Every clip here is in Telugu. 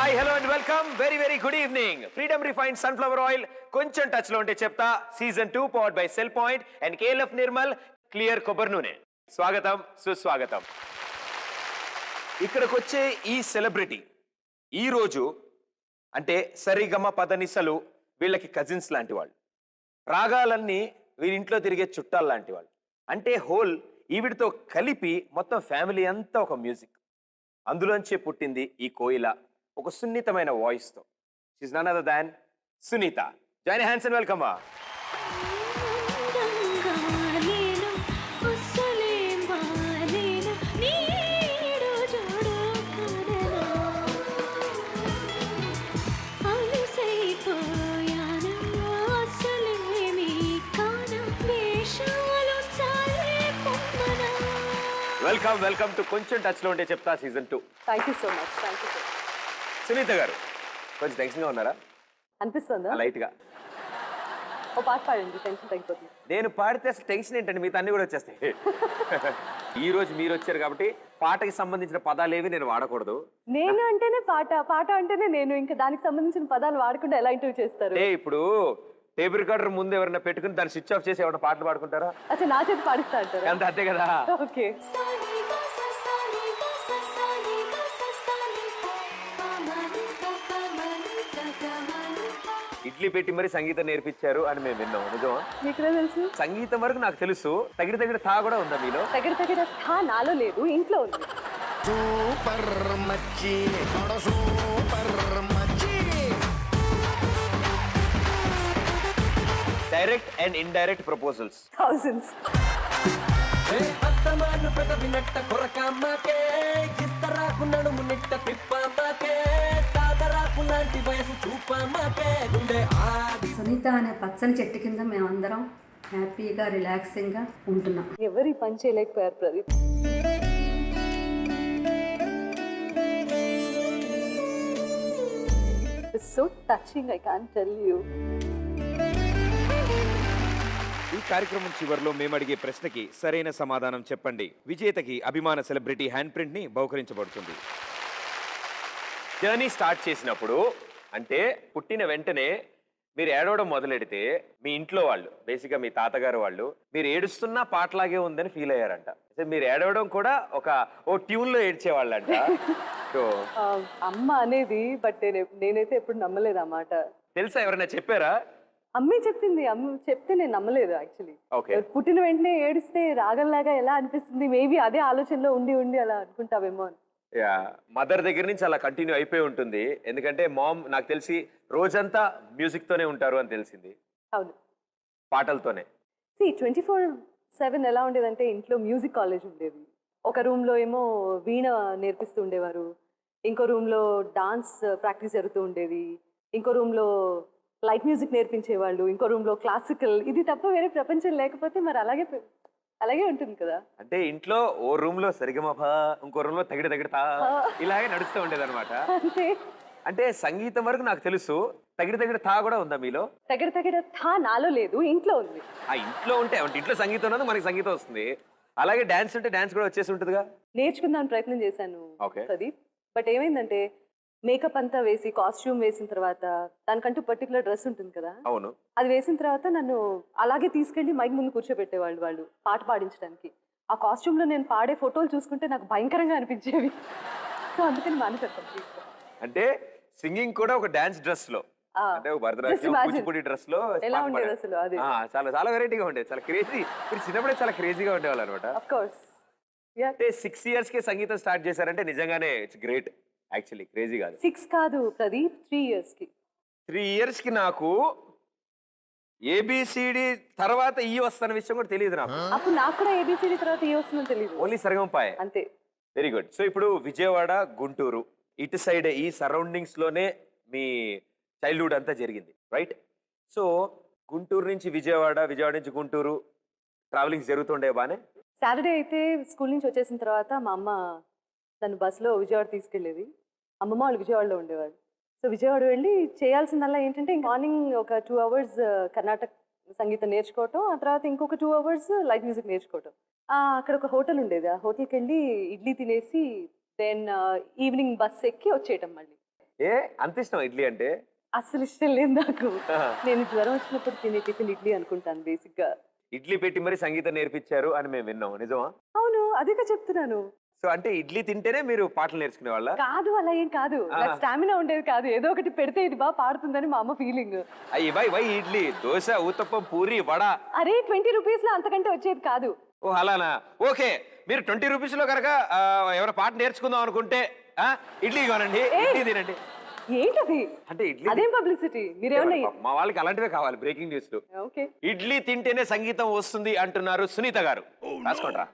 Hi hello and welcome very good evening. Freedom refined sunflower oil కొంచెం టచ్ లో ఉంటే చెప్తా season 2 powered buy sell point and KLF Nirmal clear కొబ్బరి నూనె. స్వాగతం సుస్వాగతం. ఇక్కడికి వచ్చే ఈ సెలబ్రిటీ ఈ రోజు అంటే సరిగమ పదనిసలు వీళ్ళకి కజిన్స్ లాంటి వాళ్ళు, రాగాలన్నీ వీరింట్లో తిరిగే చుట్టాలు లాంటి వాళ్ళు. అంటే హోల్ ఈవిడితో కలిపి మొత్తం ఫ్యామిలీ అంతా ఒక మ్యూజిక్. అందులోంచే పుట్టింది ఈ కోయిల ఒక సున్నితమైన వాయిస్తో. She's none other than Sunitha. Join hands and welcome. Welcome to కొంచెం టచ్ లో ఉంటే చెప్తా season 2. Thank you so much. Sunitha garu కొంచెం టెన్షన్ గా ఉన్నారా? అనిపిస్తుందా? లైట్ గా ఓ పాట పాడండి, టెన్షన్ తగ్గిపోతుంది. నేను పాడితే అసలు టెన్షన్ ఏంటండి, మిగతా అన్ని కూడా వచ్చేస్తాయి. ఈ రోజు మీరు వచ్చారు కాబట్టి పాటకి సంబంధించిన పదాలు ఏవి నేను వాడకూడదు. నేను అంటేనే పాట, పాట అంటేనే నేను, ఇంకా దానికి సంబంధించిన పదాలు వాడకుండా ఎలా ఇంటర్వ్యూ చేస్తారు? ఇప్పుడు టేబుల్ రికార్డర్ ముందు ఎవరైనా పెట్టుకుని దాన్ని స్విచ్ ఆఫ్ చేసి ఎవరైనా పాటలు పాడుకుంటారా? అచ్చా, నా చేతి పాడిస్తా అంటారు. అంతే కదా. ఓకే. ఇడ్లీ పెట్టి మరి సంగీతం నేర్పించారు అని మేము విన్నాం, నిజమా? మీకునే తెలుసు. సంగీతం వరకు నాకు తెలుసు. తగిడి తా కూడా ఉందా మీలో? తగిడి తా నాలో లేదు, ఇంట్లో ఉంది. సూపర్ మచ్చి సూపర్ మచ్చి. Direct and indirect proposals thousands. అత్తమాను పెదవినట్ట కొరకమ్మకే ఇస్తరాకు నడుము నిట్ట తిప్పమ్మకే తాతరాకు లాంటి వయసు చూపమ్మకే గుండె ఆది. సునీత అనే పచ్చని చెట్టు కింద మేమందరం హ్యాపీగా రిలాక్సింగ్గా ఉంటున్నాం. ఎవరి పని చేయలేకపోయారు Pradeep. It's so touching, I can't tell you. ఈ కార్యక్రమం చివరిలో మేము అడిగే ప్రశ్నకి సరైన సమాధానం చెప్పండి. విజేతకి అభిమాన సెలబ్రిటీ హ్యాండ్ ప్రింట్ ని బహుకరించబడుతుంది. జర్నీ స్టార్ట్ చేసినప్పుడు అంటే పుట్టిన వెంటనే మీరు ఏడవడం మొదలెడితే మీ ఇంట్లో వాళ్ళు, బేసిక్గా మీ తాతగారు వాళ్ళు, మీరు ఏడుస్తున్నా పాటలాగే ఉందని ఫీల్ అయ్యారంట. మీరు ఏడవడం కూడా ఓ ట్యూన్ లో ఏడ్చేవాళ్ళంట. సో అమ్మ అనేది, బట్ నేనైతే ఎప్పుడు నమ్మలేదు ఆ మాట. తెలుసా, ఎవరైనా చెప్పారా? అమ్మే చెప్పింది. అమ్మ చెప్తే నేను నమ్మలేదు యాక్చువల్లీ. పుట్టిన వెంటనే ఏడిస్తే రాగంలాగా ఎలా అనిపిస్తుంది, మేబీ అదే ఆలోచనలో ఉండి అలా అనుకుంటావేమో అని. మదర్ దగ్గర నుంచి అలా కంటిన్యూ అయిపోయి ఉంటుంది. ఎందుకంటే మామ్ నాకు తెలిసి రోజంతా మ్యూజిక్ తోనే ఉంటారు అని తెలిసింది. అవును, పాటలతోనే. 24/7 ఎలా ఉండేదంటే ఇంట్లో మ్యూజిక్ కాలేజ్ ఉండేది. ఒక రూమ్ లో ఏమో వీణ నేర్పిస్తూ ఉండేవారు, ఇంకో రూమ్ లో డాన్స్ ప్రాక్టీస్ జరుగుతూ ఉండేది, ఇంకో రూమ్ లో లైట్ మ్యూజిక్ నేర్పించేవాళ్ళు, ఇంకో రూమ్ లో క్లాసికల్. ఇది తప్ప వేరే ప్రపంచం లేకపోతే మరి అలాగే ఉంటుంది కదా. అంటే ఇంట్లో ఓ రూమ్ లో సరిగమపా, ఇంకో రూమ్ లో తగిడి తా, ఇలాగే నడుస్తూ ఉండేది అనమాట. అంటే సంగీతం వరకు నాకు తెలుసు. తగిడి తా కూడా ఉందా మీలో? తగిడి తా నాలో లేదు, ఇంట్లో ఉంది. ఆ ఇంట్లో ఉంటే ఇంట్లో సంగీతం ఉన్నది, మనకి సంగీతం వస్తుంది. అలాగే డాన్స్ ఉంటే డాన్స్ కూడా వచ్చేసి ఉంటుందిగా. నేర్చుకుందామని ప్రయత్నం చేశాను ప్రదీప్. బట్ ఏమైందంటే మేకప్ అంతా వేసి కాస్ట్యూమ్ వేసిన తర్వాత దానికంటూ పర్టికులర్ డ్రెస్ ఉంటుంది కదా. అవును. అది వేసిన తర్వాత నన్ను అలాగే తీసుకెళ్లి మైక్ ముందు కూర్చోబెట్టేవాళ్ళు వాళ్ళు పాట పాడించడానికి. ఆ కాస్ట్యూమ్ లో నేను పాడే ఫోటోలు చూసుకుంటే నాకు భయంకరంగా అనిపించేవి. సో అందుకని మానేశాను. అంటే సింగింగ్ కూడా ఒక డాన్స్ డ్రెస్ లో, అంటే భరతనాట్యం కూచిపూడి డ్రెస్ లో ఎలా ఉండేది అసలు? అది చాలా వెరైటీగా ఉండేది, చాలా క్రేజీ. మీరు చిన్నప్పుడే చాలా క్రేజీగా ఉండేవాళ్ళు అనమాట. Of course. అంటే 6 years కి సంగీతం స్టార్ట్ చేశారంటే నిజంగానే ఇట్స్ గ్రేట్. యాక్చువల్లీ క్రేజీ కాదు. 6 కాదు ప్రదీప్, 3 years కి. 3 years కి నాకు ఏబిసిడి తర్వాత ఈ వస్తున్న విషయం కూడా తెలియదు నాకు. అప్పుడు నాకు కూడా ఏబిసిడి తర్వాత ఈ వస్తుందని తెలియదు. ఓన్లీ సరిగమపాయే అంతే. Very good. సో ఇప్పుడు విజయవాడ, గుంటూరు ఇటు సైడ్ ఈ సరౌండింగ్స్ లోనే మీ చైల్డ్హుడ్ అంతా జరిగింది, రైట్? సో గుంటూరు నుంచి విజయవాడ నుంచి గుంటూరు ట్రావెలింగ్ జరుగుతుండే బానే. సాటర్డే అయితే స్కూల్ నుంచి వచ్చేసిన తర్వాత మా అమ్మ నన్ను బస్సులో విజయవాడ తీసుకెళ్లేది. అమ్మమ్మ వాళ్ళు విజయవాడలో ఉండేవారు. సో విజయవాడ వెళ్ళి చేయాల్సిందల్లా ఏంటంటే మార్నింగ్ ఒక 2 hours కర్ణాటక సంగీతం నేర్చుకోవటం, ఆ తర్వాత ఇంకొక 2 hours లైట్ మ్యూజిక్ నేర్చుకోవటం. అక్కడ ఒక హోటల్ ఉండేది, ఆ హోటల్కి వెళ్ళి ఇడ్లీ తినేసి దెన్ ఈవినింగ్ బస్ ఎక్కి వచ్చేయటం మళ్ళీ. ఏ అంత ఇష్టం ఇడ్లీ అంటే? అస్సలు ఇష్టం లేదు నాకు. నేను జ్వరం వచ్చినప్పుడు తినే టిఫిన్ ఇడ్లీ అనుకుంటాను బేసిక్ గా. ఇడ్లీ పెట్టి మరి సంగీతం నేర్పించారు అని మేము విన్నాం, నిజమా? అవును, అదేగా చెప్తున్నాను. సో అంటే ఇడ్లీ తింటేనే మీరు పాటలు నేర్చుకునే వాళ్ళ? కాదు, అలా ఏం కాదు. నాకు స్టామినా ఉండేది కాదు. ఏదో ఒకటి పెడితే ఇది బాగా పాడుతుందని మా అమ్మ ఫీలింగ్. అయ్యి వై ఇడ్లీ, దోశ, ఊతప్పం, పూరి, వడ. అరే 20 రూపీస్ లో అంతకంటే వచ్చేది కాదు. ఓ అలానా? ఓకే, మీరు 20 రూపీస్ లో కనుక ఎవరైనా పాట నేర్చుకుందాం అనుకుంటే ఇడ్లీ కొనండి, ఇడ్లీ తినండి. ఏంటది? అంటే ఇడ్లీ అదేం పబ్లిసిటీ? మీరేమన్నా? మా వాళ్ళకి అలాంటివే కావాలి, బ్రేకింగ్ న్యూస్. ఓకే, ఇడ్లీ తింటేనే సంగీతం వస్తుంది అంటున్నారు సునీత గారు. రాసుకోండ్రా.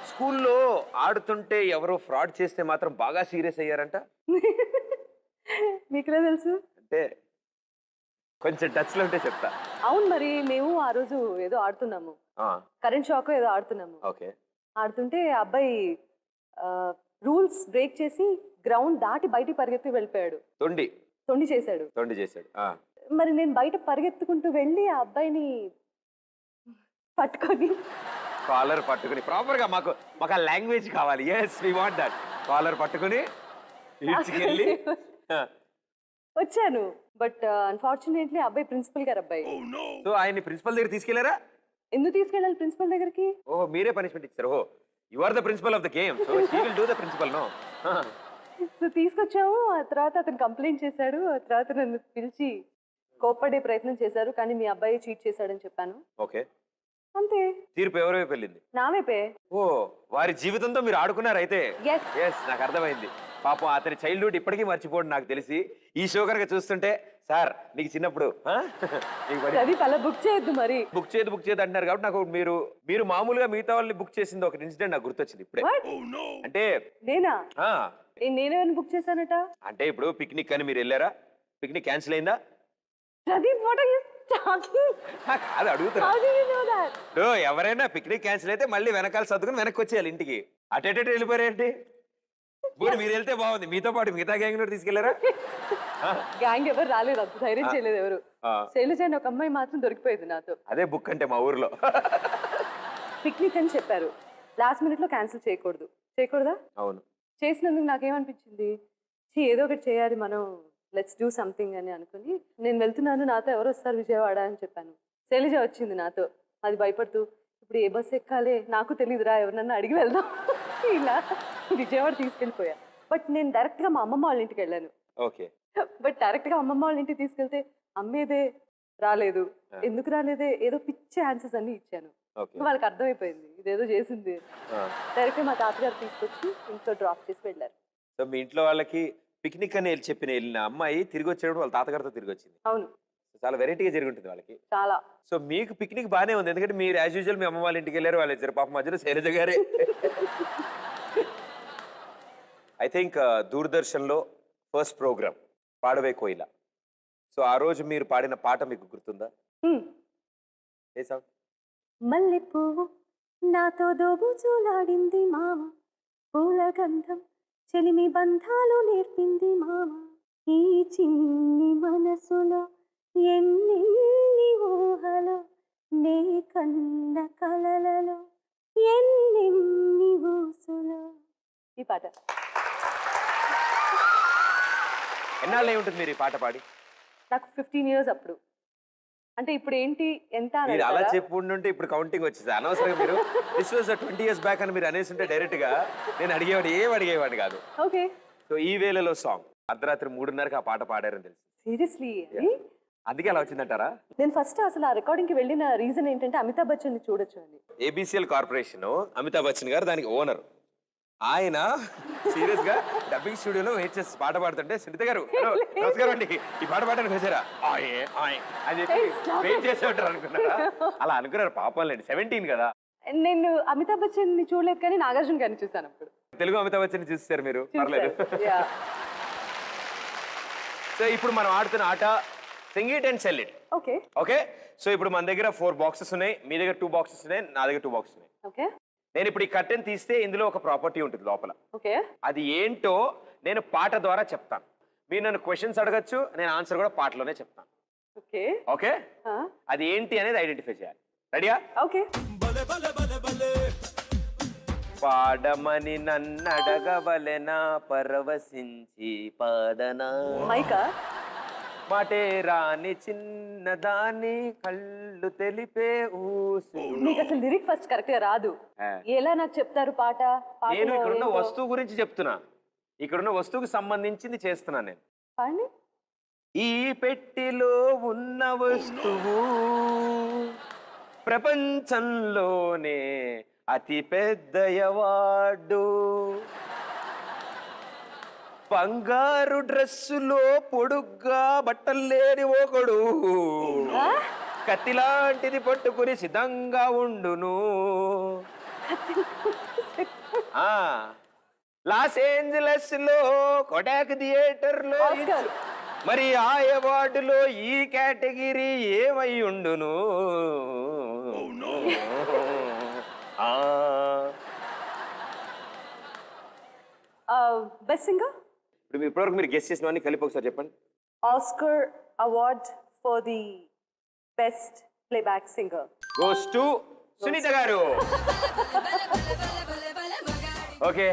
స్కూల్లో ఆడుతుంటే ఎవరో ఫ్రాడ్ చేస్తే మాత్రం బాగా సీరియస్ అయ్యారంట. మీకులా తెలుసు? అంటే కొంచెం టచ్ లో ఉంటే చెప్తా. అవును, మరి మేము ఆ రోజు ఏదో ఆడుతున్నాము, కరెంట్ షాక్ ఏదో ఆడుతున్నాము. ఓకే. ఆడుతుంటే ఆ అబ్బాయి రూల్స్ బ్రేక్ చేసి గ్రౌండ్ దాటి బయటికి పరిగెత్తి వెళ్ళిపోయాడు. తొండి చేశాడు. మరి నేను బయట పరిగెత్తుకుంటూ వెళ్ళి ఆ అబ్బాయిని పట్టుకొని కాలర్ పట్టుకుని ప్రాపర్ గా మాకు ఆ లాంగ్వేజ్ కావాలి. Yes we want that. Collar పట్టుకుని ఈడ్చుకెళ్ళి వచ్చాను. బట్ అన్ఫార్చునేట్లీ అబ్బాయి ప్రిన్సిపల్ గారు అబ్బాయి. సో ఆయన్ని ప్రిన్సిపల్ దగ్గర తీసుకెళ్లారా? ఎందుకు తీసుకెళ్ళాలి ప్రిన్సిపల్ దగ్గరికి? ఓహో, మీరే పనిష్మెంట్ ఇచ్చారు. ఓహో, you are the principal of the game, so she will do the principal. No. So తీసుకొచ్చాము. ఆ తర్వాత అతను కంప్లైంట్ చేశాడు. ఆ తర్వాత నన్ను పిలిచి కోప్పడే ప్రయత్నం చేశారు, కానీ మీ అబ్బాయి చీట్ చేశాడని చెప్పాను. ఓకే, అంతే. తీర్పు ఎవరి వైపు వెళ్ళింది? నా వైపే. ఓ, వారి జీవితంతో మీరు ఆడుకున్నారు అయితే. Yes. ఎస్, నాకు అర్థమైంది. పాపం అతని చైల్డ్హుడ్ ఇప్పటికీ మర్చిపోడు నాకు తెలిసి. ఈ షో కనుక చూస్తుంటే, సార్ నీకు చిన్నప్పుడు అది అలా బుక్ చేయొద్దు మరి. బుక్ చేయదు అంటున్నారు కాబట్టి నాకు మీరు మామూలుగా మిగతా వాళ్ళని బుక్ చేసింది ఒక ఇన్సిడెంట్ నాకు గుర్తొచ్చింది ఇప్పుడే. అంటే నేనా? ఆ, నేనేమైనా బుక్ చేశానట? అంటే ఇప్పుడు పిక్నిక్ అని మీరు వెళ్ళారా? పిక్నిక్ క్యాన్సిల్ అయిందా? కాదు, అడుగుతున్నా. ఎవరైనా పిక్నిక్ క్యాన్సిల్ అయితే మళ్ళీ వెనకాల సర్దుకుని వెనక్కి వచ్చేయాలి ఇంటికి. అటెట్ వెళ్ళిపోయారేంటి? ఇప్పుడు మీరు వెళ్తే బాగుంది, మీతో పాటు మిగతా గ్యాంగ్ కూడా తీసుకెళ్లారా? గ్యాంగ్ ఎవరు రాలేదు, అంత ధైర్యం చేయలేదు ఎవరు. శైలజ అని ఒక అమ్మాయి మాత్రం దొరికిపోయింది నాతో. అదే బుక్ అంటే మా ఊర్లో. పిక్నిక్ అని చెప్పారు, లాస్ట్ మినిట్ లో క్యాన్సిల్ చేయకూడదా? అవును. చేసినందుకు నాకేమనిపించింది, ఏదో ఒకటి చేయాలి మనం, లెట్స్ డూ సంథింగ్ అని అనుకుని నేను వెళ్తున్నాను, నాతో ఎవరు వస్తారు విజయవాడ అని చెప్పాను. శైలజ వచ్చింది నాతో. అది భయపడుతూ, ఇప్పుడు ఏ బస్సు ఎక్కాలి నాకు తెలియదురా, ఎవరినన్నా అడిగి వెళ్దాం ఇలా విజయవాడ తీసుకెళ్ళిపోయా. బట్ నేను డైరెక్ట్ గా మా అమ్మమ్మ వాళ్ళ ఇంటికి వెళ్ళాను. ఓకే. బట్ డైరెక్ట్ గా అమ్మమ్మ వాళ్ళ ఇంటికి తీసుకెళ్తే అమ్మేదే రాలేదు. ఎందుకు రాలేదే, ఏదో పిచ్చి ఆన్సర్స్ అన్ని ఇచ్చాను. వాళ్ళకి అర్థమైపోయింది ఇదేదో చేసింది. డైరెక్ట్ గా మా తాతగారు తీసుకొచ్చి ఇంట్లో డ్రాప్ చేసి వెళ్ళారు. సో మీ ఇంట్లో వాళ్ళకి పిక్నిక్ అని వెళ్ళిన అమ్మాయి తిరిగి వచ్చేటప్పుడు వాళ్ళ తాతగారితో తిరిగి వచ్చింది. అవును, చాలా వెరైటీగా జరిగి ఉంటుంది వాళ్ళకి. చాలా. సో మీకు పిక్నిక్ బానే ఉంది, ఎందుకంటే మీరు యాజ్ యూజువల్ మీ అమ్మ వాళ్ళ ఇంటికి వెళ్ళారు, వాళ్ళు ఇద్దరు పాప మధ్యలో శైలజ గారే. ఐ థింక్ దూరదర్శన్లో ఫస్ట్ ప్రోగ్రామ్ పాడవే కోయిల. సో ఆ రోజు మీరు పాడిన పాట మీకు గుర్తుందా? ఏ సాంగ్? మల్లె పువ్వు నాతో దోబుచులాడింది మామ, పూల గంధం చెలిమి బంధాలు నేర్పింది మామ, ఈ చిన్ని మనసులో ఎన్నెన్ని ఊహలో, నే కన్న కలలలో ఎన్నెన్ని ఊసులో. ఈ పాట ఎన్నాళ్ళు ఉంటుంది మీరు ఈ పాట పాడి? నాకు 15 years అప్పుడు. అంటే ఇప్పుడు ఏంటి ఎంత అని మీరు అలా అంటారా? చెప్పుంటే ఇప్పుడు కౌంటింగ్ వచ్చేసి అనవసరంగా మీరు దిస్ వాజ్ 20 years బ్యాక్ అని మీరు అనేసి ఉంటే డైరెక్ట్ గా నేను అడిగేవాడిని కాదు. ఓకే. సో ఈ వేళలో సాంగ్ అర్ధరాత్రి 3:30కి ఆ పాట పాడారని తెలుసు. సీరియస్లీ? అందుకే అలా వచ్చిందంటారా? నేను ఫస్ట్ అసలు ఆ రికార్డింగ్ కి వెళ్ళిన రీజన్ ఏంటంటే అమితాబ్ బచ్చన్ ని చూడొచ్చు అని. ఏబిసిఎల్ కార్పొరేషన్ అమితాబ్ బచ్చన్ గారు దానికి ఓనర్. ఆయన సీరియస్ గా డబ్బింగ్ స్టూడియోలో వెయిట్ చేసి పాట పాడుతుంటే సునీత గారు హలో నమస్కారం అండి ఈ పాట పాడడానికి వచ్చారా అని చెప్పి వెయిట్ చేసి ఉంటారు అనుకున్నారా? అలా అనుకున్నారు పాపంలేండి, 17 కదా. నేను అమితాబ్ బచ్చన్ ని చూడలేదు కానీ నాగార్జున గారిని చూసాను అప్పుడు. తెలుగు అమితాబ్ బచ్చన్ చూస్తారు మీరు? పర్లేదు. సో ఇప్పుడు మనం ఆడుతున్న ఆట sing it and sell it. Okay okay. So ఇప్పుడు మన దగ్గర 4 బాక్సెస్ ఉన్నాయి, మీ దగ్గర 2 బాక్సెస్ ఉన్నాయి, నా దగ్గర 2 బాక్సెస్ ఉన్నాయి. ఓకే. నేను ఇప్పుడు ఈ కర్టెన్ తీస్తే ఇందులో ఒక ప్రాపర్టీ ఉంటుంది లోపల. ఓకే. అది ఏంటో నేను పాట ద్వారా చెప్తాను. మీరు నన్ను క్వశ్చన్స్ అడగచ్చు, నేను ఆన్సర్ కూడా పాటలోనే చెప్తాను. ఓకే. ఓకే. అది ఏంటి అనేది ఐడెంటిఫై చేయాలి. రెడీయా? ఓకే. పాడమని నన్నడగవలెనా పరవశించి పాడనా మైకా మాటే రాని చిన్నదాని కళ్ళు తెలిపే ఊసు. మీకు అసలు లిరిక్ ఫస్ట్ కరెక్ట్ గా రాదు. ఆ. ఎలా నాకు చెప్తారు పాట? నేను పాటలో ఇక్కడున్న ఏంటో. వస్తువు గురించి చెప్తున్నా, ఇక్కడున్న వస్తువుకు సంబంధించింది చేస్తున్నా నేను. పాడండి. ఈ పెట్టిలో ఉన్న వస్తువు ప్రపంచంలోనే అతి పెద్ద అవార్డు. బంగారు డ్రెస్సులో పొడుగ్గా బట్టలు లేని ఒకడు కత్తిలాంటిది పట్టుకుని సిద్ధంగా ఉండును. ఆ లాస్ ఏంజలస్ లో కొడాక్ థియేటర్ లో ఆస్కార్. మరి ఆ అవార్డులో ఈ కేటగిరీ ఏమై ఉండును? బెస్ట్ సింగర్ ఇప్పుడు ఇప్పటివరకు మీరు గెస్ట్ చేసినవన్నీ కలిపి ఒకసారి చెప్పండి. Oscar award for the best playback singer. Goes to Sunitha garu. Okay,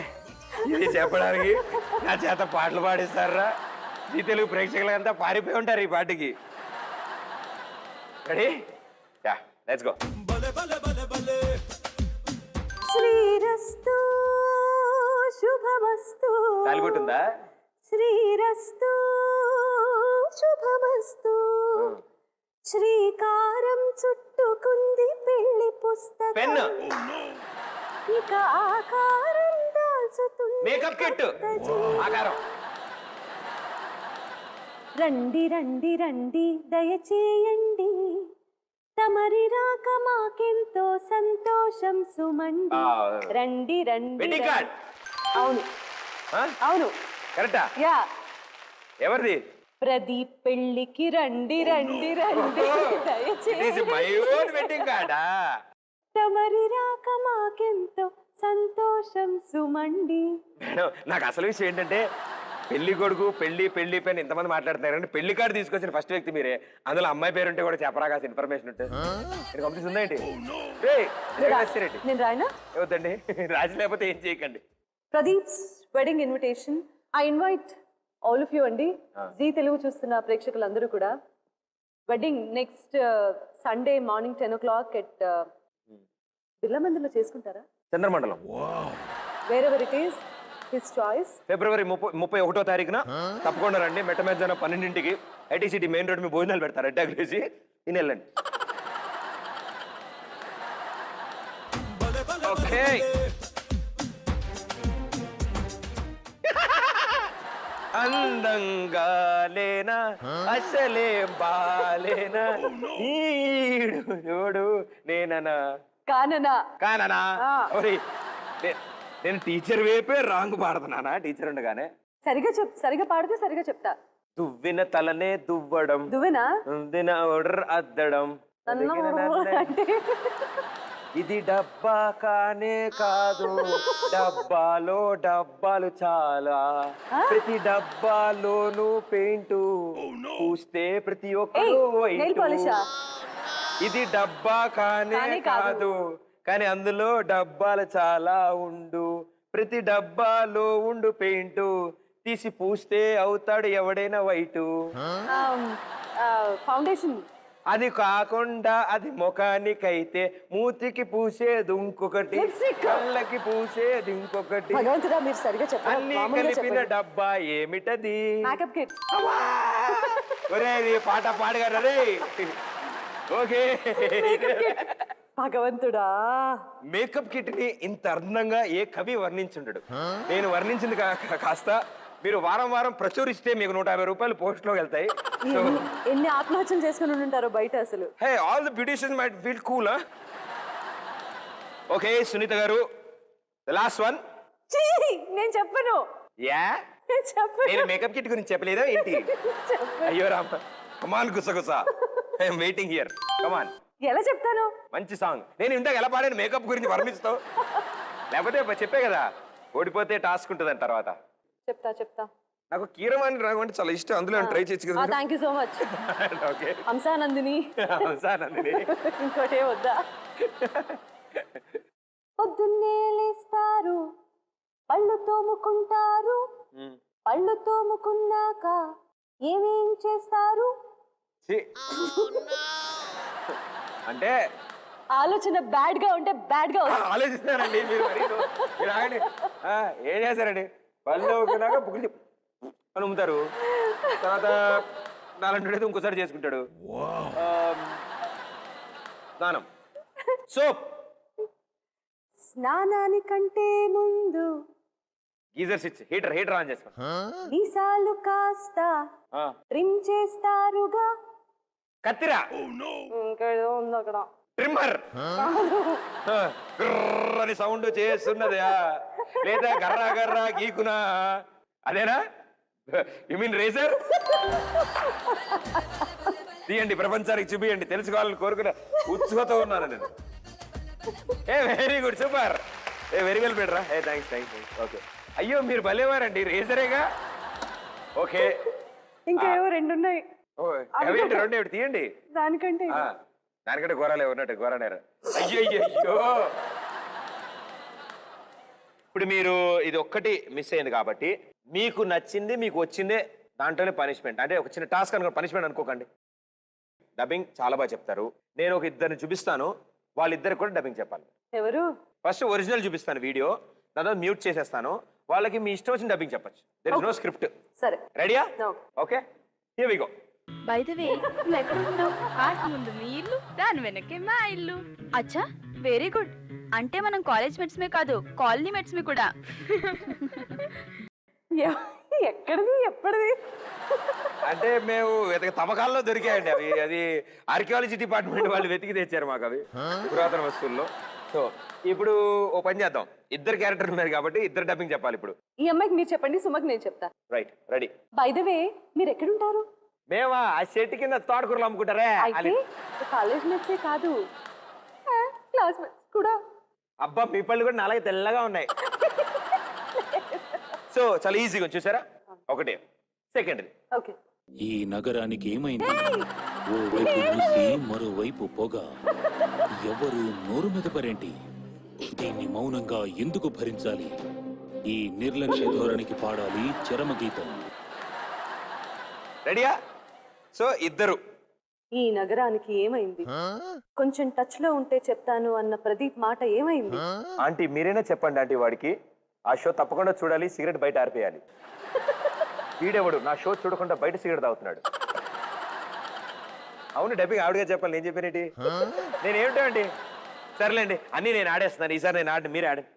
ఇది చెప్పడానికి నా చేత పాటలు పాడిస్తారా? ఈ తెలుగు ప్రేక్షకులంతా పారిపోయి ఉంటారు ఈ పాటకి. రెడీ? Yeah, let's go. శ్రీరస్తు శుభమస్తు. తాలిబొట్టుందా? శ్రీరస్తు శుభమస్తు. శ్రీకారం చుట్టుకుంది పెళ్లి పుస్తకం. పెన్, ఇక ఆకారం దాల్చుతుంది మేకప్ కిట్, ఆకారం. రండి రండి రండి దయచేయండి, తమరి రాక మాకెంతో సంతోషం సుమండి. రండి రండి వెడ్డింగ్ కార్డ్. అవును అవును కరెక్టా? యా. ఎవరిది? ప్రదీప్ పెళ్ళికి రండి రండి రండి దయచేసి మై ఓన్ వెడ్డింగ్ కార్డా? తమరి రాక మాకెంతో సంతోషం సుమండి. మేడం, నాకు అసలు విషయం ఏంటంటే పెళ్లి కొడుకు పెళ్లి పెళ్లి పైన ఇంతమంది మాట్లాడుతున్నారు అంటే పెళ్లి కార్డు తీసుకొచ్చిన ఫస్ట్ వ్యక్తి మీరే. అందులో అమ్మాయి పేరు ఉంటే కూడా చెప్పరా కాస్త ఇన్ఫర్మేషన్ ఉంటే. కంప్లీట్ ఉందా ఏంటి? రెడ్డి నేను రాయనా? వద్దండి, రాజు లేకపోతే ఏం చేయకండి. Pradeep's wedding invitation. I invite all of you అండి. జీ తెలుగు చూస్తున్న ప్రేక్షకులందరూ కూడా wedding next Sunday morning 10 o'clock at Birla మందిర్లో చేసుకుంటారా? చంద్రమండలం. Wherever it is his choice. February 31వ తారీఖున తప్పకుండా రండి. మెట్ట మధ్యాహ్నం 12ంటికి ఐటీ సిటీ మెయిన్ రోడ్ మీ భోజనాలు పెడతారు. అడ్డాకు వేసి తిని వెళ్ళండి. ఓకే, అందంగా లేనా అసలేం బాలేనా ఈడు చూడు నేననా కాననా కాననా? ఆ. ఓరి, నేను టీచర్ వైపే రాంగ్ పాడుతున్నానా? టీచర్ ఉండగానే సరిగా పాడితే సరిగా చెప్తా. దువ్విన తలనే దువ్వడం, దువ్వెనా దువ్విన ఒర్ర అద్దడం. అంటే ఇది డబ్బా కానే కాదు, డబ్బాలో డబ్బాలు చాలా. ప్రతి డబ్బాలోనూ పెయింట్ పూస్తే ప్రతి ఒక్కరు నెయిల్ పాలిషా? ఇది డబ్బా కానే కానే కాదు. కాదు, కానీ అందులో డబ్బాలు చాలా ఉండు. ప్రతి డబ్బాలో ఉండు పెయింట్ తీసి పూస్తే అవుతాడు ఎవడైనా వైటు. ఫౌండేషన్. అది కాకుండా అది ముఖానికైతే మూతికి పూసేది ఇంకొకటి, Lipstick. కళ్ళకి పూసేది ఇంకొకటి. భగవంతుడా మీరు సరిగా అన్ని కలిపిన డబ్బా ఏమిటది? Makeup kit. ఒరే, నీ పాట పాడగలరా రే? ఓకే, భగవంతుడా మేకప్ కిట్ ని ఇంత అందంగా ఏ కవి వర్ణించుండడు. నేను వర్ణించింది కాస్త మీరు వారం వారం ప్రచురిస్తే మీకు 150 రూపాయలు పోస్ట్ లో వెళ్తాయి. సో ఎన్ని ఆత్మహత్యలు చేసుకుని ఉంటారో బయట అసలు. Hey, all the beauticians might feel cool. Okay Sunitha garu, the last one. ఛీ, నేను చెప్పను. యా, నేను చెప్పను. నేను మేకప్ కిట్ గురించి చెప్పలేదా ఏంటి? అయ్యో రామ, కమాన్ గుసగుస, ఐఎమ్ వెయిటింగ్ హియర్, కమాన్. ఎలా చెప్తాను? మంచి సాంగ్. నేను ఇందాక ఎలా పాడాను మేకప్ గురించి వర్ణిస్తావు? లేకపోతే చెప్పే కదా ఓడిపోతే టాస్క్ ఉంటుందని తర్వాత. చెప్తా. నాకు కీరవాణి రాగం అంటే చాలా ఇష్టం, అందులో ట్రై చేయొచ్చు కదా. Thank you so much. Okay, Hamsanandini. Sir Nandini. ఇంకోటే వద్దా? పొద్దున్నే లేస్తారు, పళ్ళు తోముకుంటారు, పళ్ళు తోముకున్నాక ఏమేం చేస్తారు? ఛీ. అంటే ఆలోచన బ్యాడ్ గా ఉంటే బ్యాడ్ గా వస్తుంది. ఆలోచిస్తున్నారండి మీరు మీరు ఆగండి. ఏం చేస్తారండి? పళ్ళు అవుతున్నాక బుక్కి అని ఉమ్ముతారు, తర్వాత నాలంటే ఇంకోసారి చేసుకుంటాడు స్నానం. సోప్. స్నానానికంటే ముందు గీజర్ స్విచ్, హీటర్ ఆన్ చేసుకోండి. మీసాలు కాస్త ట్రిమ్ చేస్తారుగా. కత్తిరా. ఇంకేదో ఉంది అక్కడ. ట్రిమ్మర్. అని సౌండ్ చేస్తున్నది, లేదా గర్రా గీకునా, అదేనా? You mean razor? తీయండి, ప్రపంచానికి చూపియండి, తెలుసుకోవాలని కోరుకున్న ఉత్సుకత ఉన్నాను నేను. Very good, super. Very well బెటరా. థ్యాంక్స్. ఓకే. అయ్యో మీరు భలేవారండి, రేజరేగా. ఓకే, ఇంకేవో రెండు ఉన్నాయి. రెండు తీయండి. దానికంటే దానికంటే ఘోరాలే ఉన్నట్టు, ఘోరనేరు. అయ్యో. ఇప్పుడు మీరు ఇది ఒక్కటి మిస్ అయింది కాబట్టి మీకు నచ్చింది, మీకు వచ్చిందే దాంట్లోనే పనిష్మెంట్. అంటే ఒక చిన్న టాస్క్ అనుకో, పనిష్మెంట్ అనుకోకండి. డబ్బింగ్ చాలా బాగా చెప్తారు. నేను ఒక ఇద్దరిని చూపిస్తాను, వాళ్ళిద్దరికి కూడా డబ్బింగ్ చెప్పాలి. ఎవరు? ఫస్ట్ ఒరిజినల్ చూపిస్తాను వీడియో, దాని తర్వాత మ్యూట్ చేసేస్తాను. వాళ్ళకి మీ ఇష్టం వచ్చిన డబ్బింగ్ చెప్పచ్చు. There is no script. సరే, రెడీయా? No. Okay, here we go. By the way, నువ్వు ఎక్కడ ఉన్నావు? ఆట ముందు మీ ఇల్లు, దాని వెనకే మా ఇల్లు. అచ్చా, వెరీ గుడ్. అంటే మనం కాలేజ్ మెట్స్మే కాదు, కాలనీ మెట్స్మే కూడా. ఎక్కడిది ఎప్పటిది? అంటే మేము తవ్వకాల్లో దొరికాయండి అవి. అది ఆర్కియాలజీ డిపార్ట్మెంట్ వాళ్ళు వెతికి తెచ్చారు మాకు అవి, పురాతన వస్తువుల్లో. సో ఇప్పుడు ఓ పని చేద్దాం, ఇద్దరు క్యారెక్టర్ ఉన్నారు కాబట్టి ఇద్దరు డబ్బింగ్ చెప్పాలి ఇప్పుడు. ఈ అమ్మాయికి మీరు చెప్పండి, సుమకి నేను చెప్తా. Right, ready. బై ద వే, మీరు ఎక్కడుంటారు? మేమా ఆ చెట్టు కింద తోటకూరలు అమ్ముకుంటారే. అయితే కాలేజ్ మెట్సే కాదు, క్లాస్ మెట్స్ కూడా. అబ్బా, మీ పళ్ళు కూడా నాలుగు తెల్లగా ఉన్నాయి. సో చాలా ఈజీగా చూసారా? ఒకటి, సెకండ్. ఓకే. ఈ నగరానికి ఏమైంది? ఓ వైపు మూసి మరోవైపు పొగ. ఎవరు నోరు మెదపరేంటి? దీన్ని మౌనంగా ఎందుకు భరించాలి? ఈ నిర్లక్ష్య ధోరణికి పాడాలి చరమగీతం. రెడీయా? సో ఇద్దరు. ఈ నగరానికి ఏమైంది? కొంచెం టచ్ లో ఉంటే చెప్తాను అన్న ప్రదీప్ మాట ఏమైంది? ఆంటీ మీరైనా చెప్పండి ఆంటీ, వాడికి ఆ షో తప్పకుండా చూడాలి, సిగరెట్ బయట ఆరిపేయాలి. వీడెవడు నా షో చూడకుండా బయట సిగరెట్ తాగుతున్నాడు? అవును, డబ్బింగ్ ఆవిడగా చెప్పాలి, నేను చెప్పానేంటి? నేనేమిటో అండి. సర్లేండి, అన్నీ నేను ఆడేస్తున్నాను. ఈసారి నేను ఆడి, మీరే ఆడండి.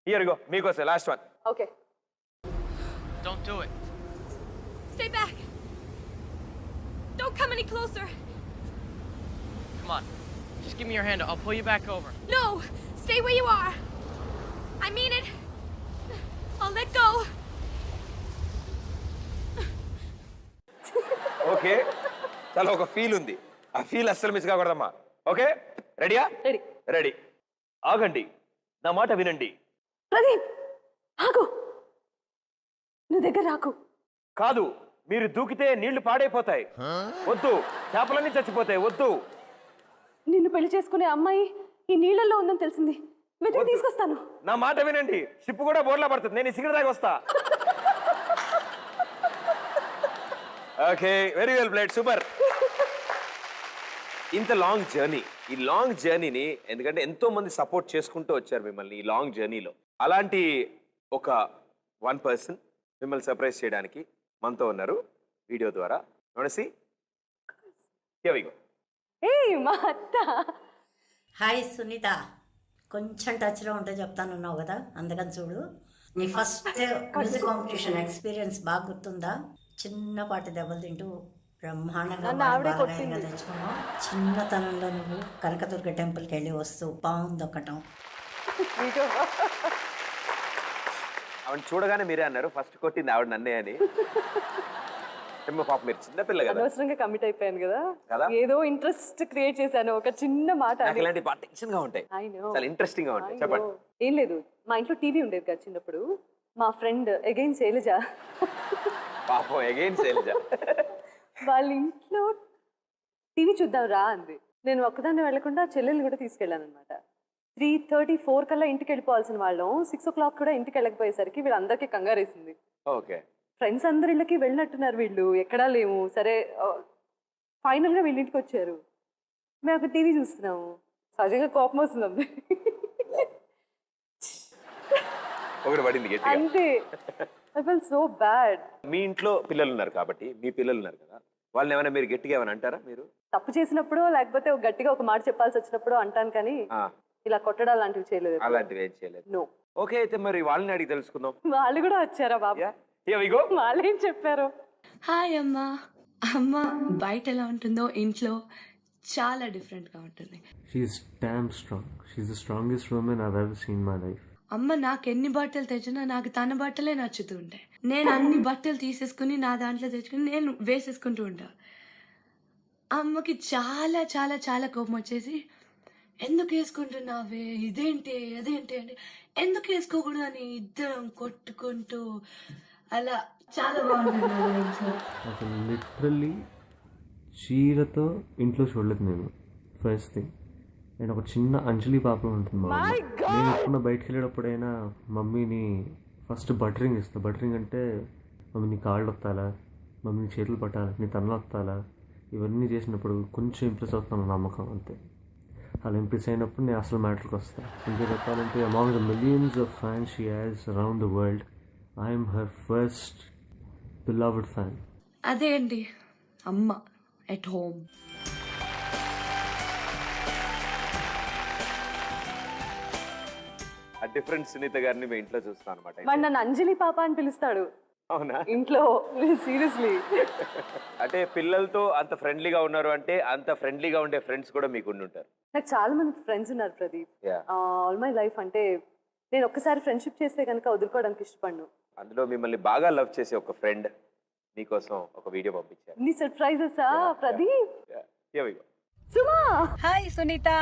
హియర్ గో, మీకోసం last one. Okay. Don't do it. Stay back. Don't come any closer. Come on. Just give me your hand. I'll pull you back over. No, stay where you are. I mean it. I'll let go. Okay, చాలా ఒక ఫీల్ ఉంది, ఆ ఫీల్ అస్సలు మిస్ కాకూడదమ్మా. ఓకే, రెడీయా? రెడీ. రెడీ. ఆగండి, నా మాట వినండి. ప్రదీప్ ఆగు, నువ్వు దగ్గర రాకు. కాదు, మీరు దూకితే నీళ్లు పాడైపోతాయి. వద్దు, చేపలన్నీ చచ్చిపోతాయి. వద్దు. నిన్ను పెళ్లి చేసుకునే అమ్మాయి ఈ నీళ్ళల్లో ఉందని తెలిసింది, వెతికి తీసుకొస్తాను. నా మాట వినండి, షిప్ కూడా బోర్లా పడుతుంది. నేను ఈ సిగరెట్ దాకా వస్తా. Okay, very well played, super. ఇంత లాంగ్ జర్నీ, ఈ లాంగ్ జర్నీని ఎందుకంటే ఎంతో మంది సపోర్ట్ చేసుకుంటూ వచ్చారు మిమ్మల్ని ఈ లాంగ్ జర్నీలో. అలాంటి ఒక వన్ పర్సన్ మిమ్మల్ని సర్ప్రైజ్ చేయడానికి మనతో ఉన్నారు వీడియో ద్వారా. మా అత్త. హాయ్ సునీత, కొంచెం టచ్లో ఉంటే చెప్తానున్నావు కదా, అందుకని చూడు. నీ ఫస్ట్ మ్యూజిక్ కాంపిటీషన్ ఎక్స్పీరియన్స్ బాగా గుర్తుందా? చిన్నపాటి దెబ్బలు తింటూ బ్రహ్మాండంగా తెచ్చుకున్నావు. చిన్నతనంలో నువ్వు కనకదుర్గ టెంపుల్కి వెళ్ళి వస్తూ పాము దొక్కటం. ఆవిడ చూడగానే మీరే అన్నారు ఫస్ట్ కొట్టింది ఆవిడ నన్నే అని. పాప మీరు చిన్నపిల్ల కదా, అనవసరంగా కమిట్ అయిపోయాను కదా, కదా? ఏదో ఇంట్రెస్ట్ క్రియేట్ చేశాను ఒక చిన్న మాట. నాకు ఇలాంటి బాగా టెన్షన్ గా ఉంటాయి, I know. చాలా ఇంట్రెస్టింగ్ గా ఉంటాయి. చెప్పండి. ఏం లేదు, మా ఇంట్లో టీవీ ఉండేది కదా చిన్నప్పుడు. మా ఫ్రెండ్ అగైన్ శైలజ, పాపం అగైన్ శైలజ, వాళ్ళ ఇంట్లో టీవీ చూద్దాం రా అంది. నేను ఒక్కదాన్ని వెళ్లకుండా చెల్లెల్ని కూడా తీసుకెళ్ళాను అనమాట. 3:34 కల్లా ఇంటికి వెళ్ళిపోవాల్సిన వాళ్ళం 6 o'clock కూడా ఇంటికి వెళ్ళకపోయేసరికి వీళ్ళందరికీ కంగారేసింది. ఓకే. ఫ్రెండ్స్ అందరి ఇళ్ళకి వెళ్ళినట్టున్నారు వీళ్ళు, ఎక్కడా లేము. సరే ఫైనల్గా వీళ్ళ ఇంటికి వచ్చారు. మేము ఒక టీవీ చూస్తున్నాము. సహజంగా కోపం వస్తుంది ఒకటి పడింది గట్టిగా. అంతే. I felt so bad. మీ ఇంట్లో పిల్లలు ఉన్నారు కాబట్టి, మీ పిల్లలు ఉన్నారు కదా, వాళ్ళని ఏమైనా మీరు గట్టిగా ఏమైనా అంటారా మీరు? తప్పు చేసినప్పుడు లేకపోతే గట్టిగా ఒక మాట చెప్పాల్సి వచ్చినప్పుడు అంటాను, కానీ ఆ, ఇలా కొట్టడాలు లాంటివి చేయలేదు. అలాంటివి ఏం చేయలేదు. నో. ఓకే, అయితే మరి వాళ్ళని అడిగి తెలుసుకుందాం. వాళ్ళు కూడా వచ్చారా బాబు? Here we go. వాళ్ళు ఏం చెప్పారు? హాయ్ అమ్మ. అమ్మ బయట ఎలా ఉంటుందో ఇంట్లో చాలా డిఫరెంట్గా ఉంటుంది. She's damn strong. She's the strongest woman I've ever seen in my life. అమ్మ నాకు ఎన్ని బట్టలు తెచ్చినా నాకు తన బట్టలే నచ్చుతూ ఉంటాయి. నేను అన్ని బట్టలు తీసేసుకుని నా దాంట్లో తెచ్చుకుని నేను వేసేసుకుంటూ ఉంటా. అమ్మకి చాలా చాలా చాలా కోపం వచ్చేసి, ఎందుకు వేసుకుంటున్నావే, ఇదేంటి అదేంటి అంటే, ఎందుకు వేసుకోకూడదు అని ఇద్దరం కొట్టుకుంటూ అలా చాలా బాగుంటుంది. అసలు లిటరల్లీ చీరతో ఇంట్లో చూడలేదు నేను. ఫస్ట్ థింగ్, నేను ఒక చిన్న అంజలి పాపం ఉంటుంది మా అమ్మ. నేను ఎప్పుడన్నా బయటకు వెళ్ళేటప్పుడైనా మమ్మీని ఫస్ట్ బటరింగ్ ఇస్తాను. బటరింగ్ అంటే మమ్మీ నీ కాళ్ళు వత్తాలా, మమ్మీ నీ చేతులు పట్టాలా, నీ తనలు వత్తాలా, ఇవన్నీ చేసినప్పుడు కొంచెం ఇంప్రెస్ అవుతాను నమ్మకం అంతే. అలా ఇంప్రెస్ అయినప్పుడు నేను అసలు మ్యాటర్కి వస్తాను. ఇంకా చెప్పాలంటే among the millions of fans she has around the world, I'm her first beloved fan. అదే అండి అమ్మ ఎట్ హోమ్. ఆ డిఫరెంట్ సునీత గారిని మీ ఇంట్లో చూస్తాను అనమాట. మరి నన్ను అంజలి పాప అని పిలుస్తాడు అవునా? ఇంట్లో. సీరియస్లీ. అంటే పిల్లలతో అంత ఫ్రెండ్లీగా ఉన్నారు అంటే అంత ఫ్రెండ్లీగా ఉండే ఫ్రెండ్స్ కూడా మీకు ఉంటారు. నాకు చాలా మంది ఫ్రెండ్స్ ఉన్నారు Pradeep. Yeah. All my life. అంటే నేను ఒక్కసారి ఫ్రెండ్షిప్ చేస్తే కనుక వదులుకోవడానికి ఇష్టపడను. అందులో మిమ్మల్ని బాగా లవ్ చేసే ఒక ఫ్రెండ్ మీకోసం ఒక వీడియో పంపించారు. ఇన్ని surprises Pradeep. Here we go. Suma. Hi Sunitha.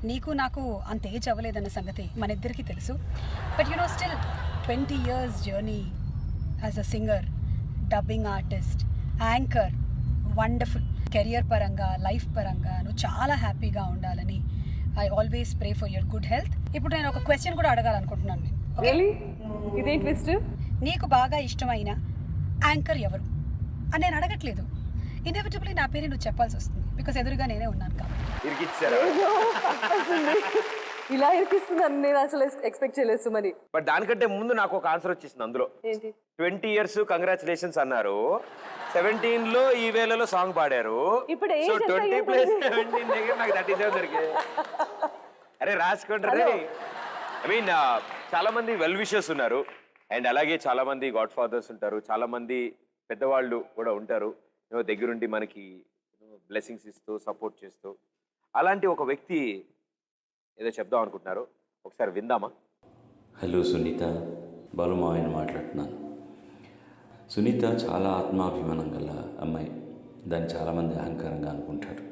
నీకు నాకు అంత ఏజ్ అవ్వలేదన్న సంగతి మన ఇద్దరికి తెలుసు. But you know still 20 years journey as a singer, dubbing artist, anchor, wonderful. Career పరంగా, లైఫ్ పరంగా నువ్వు చాలా హ్యాపీగా ఉండాలని I always pray for your good health. ఇప్పుడు నేను ఒక క్వశ్చన్ కూడా అడగాలనుకుంటున్నాను నేను. రియల్లీ? ఇదేం ట్విస్ట్? నీకు బాగా ఇష్టమైన యాంకర్ ఎవరు అని నేను అడగట్లేదు. ఇన్ఎవిటబుల్లీ నా పేరు నువ్వు చెప్పాల్సి వస్తుంది, బికాస్ ఎదురుగా నేనే ఉన్నాను కాబట్టి. ఇరికిచ్చారా? ఇలా ఇరికిస్తుందని నేను అసలు ఎక్స్పెక్ట్ చేయలేదు సుమని. బట్ దానికంటే ముందు నాకు ఒక ఆన్సర్ వచ్చేసింది అందులో. ఏంటి? 20 years కంగ్రాచులేషన్స్ అన్నారు. 17 లో ఈ వేళలో సాంగ్ పాడారు. ఇప్పుడు ఏం సో చేస్తా 20 + 17 దగ్గర నాకు 37 దొరికాయి. అరే రాసుకోండి. ఐ మీన్ చాలా మంది వెల్ విషర్స్ ఉన్నారు, అండ్ అలాగే చాలా మంది గాడ్ ఫాదర్స్ ఉంటారు, చాలా మంది పెద్దవాళ్ళు కూడా ఉంటారు దగ్గరుండి మనకి బ్లెస్సింగ్స్ ఇస్తూ సపోర్ట్ చేస్తూ. అలాంటి ఒక వ్యక్తి ఏదో చెప్దాం అనుకుంటున్నారు, ఒకసారి విందామా? హలో సునీత, బాలుమావయ్యని మాట్లాడుతున్నాను. సునీత చాలా ఆత్మాభిమానం గల అమ్మాయి. దాన్ని చాలామంది అహంకారంగా అనుకుంటారు.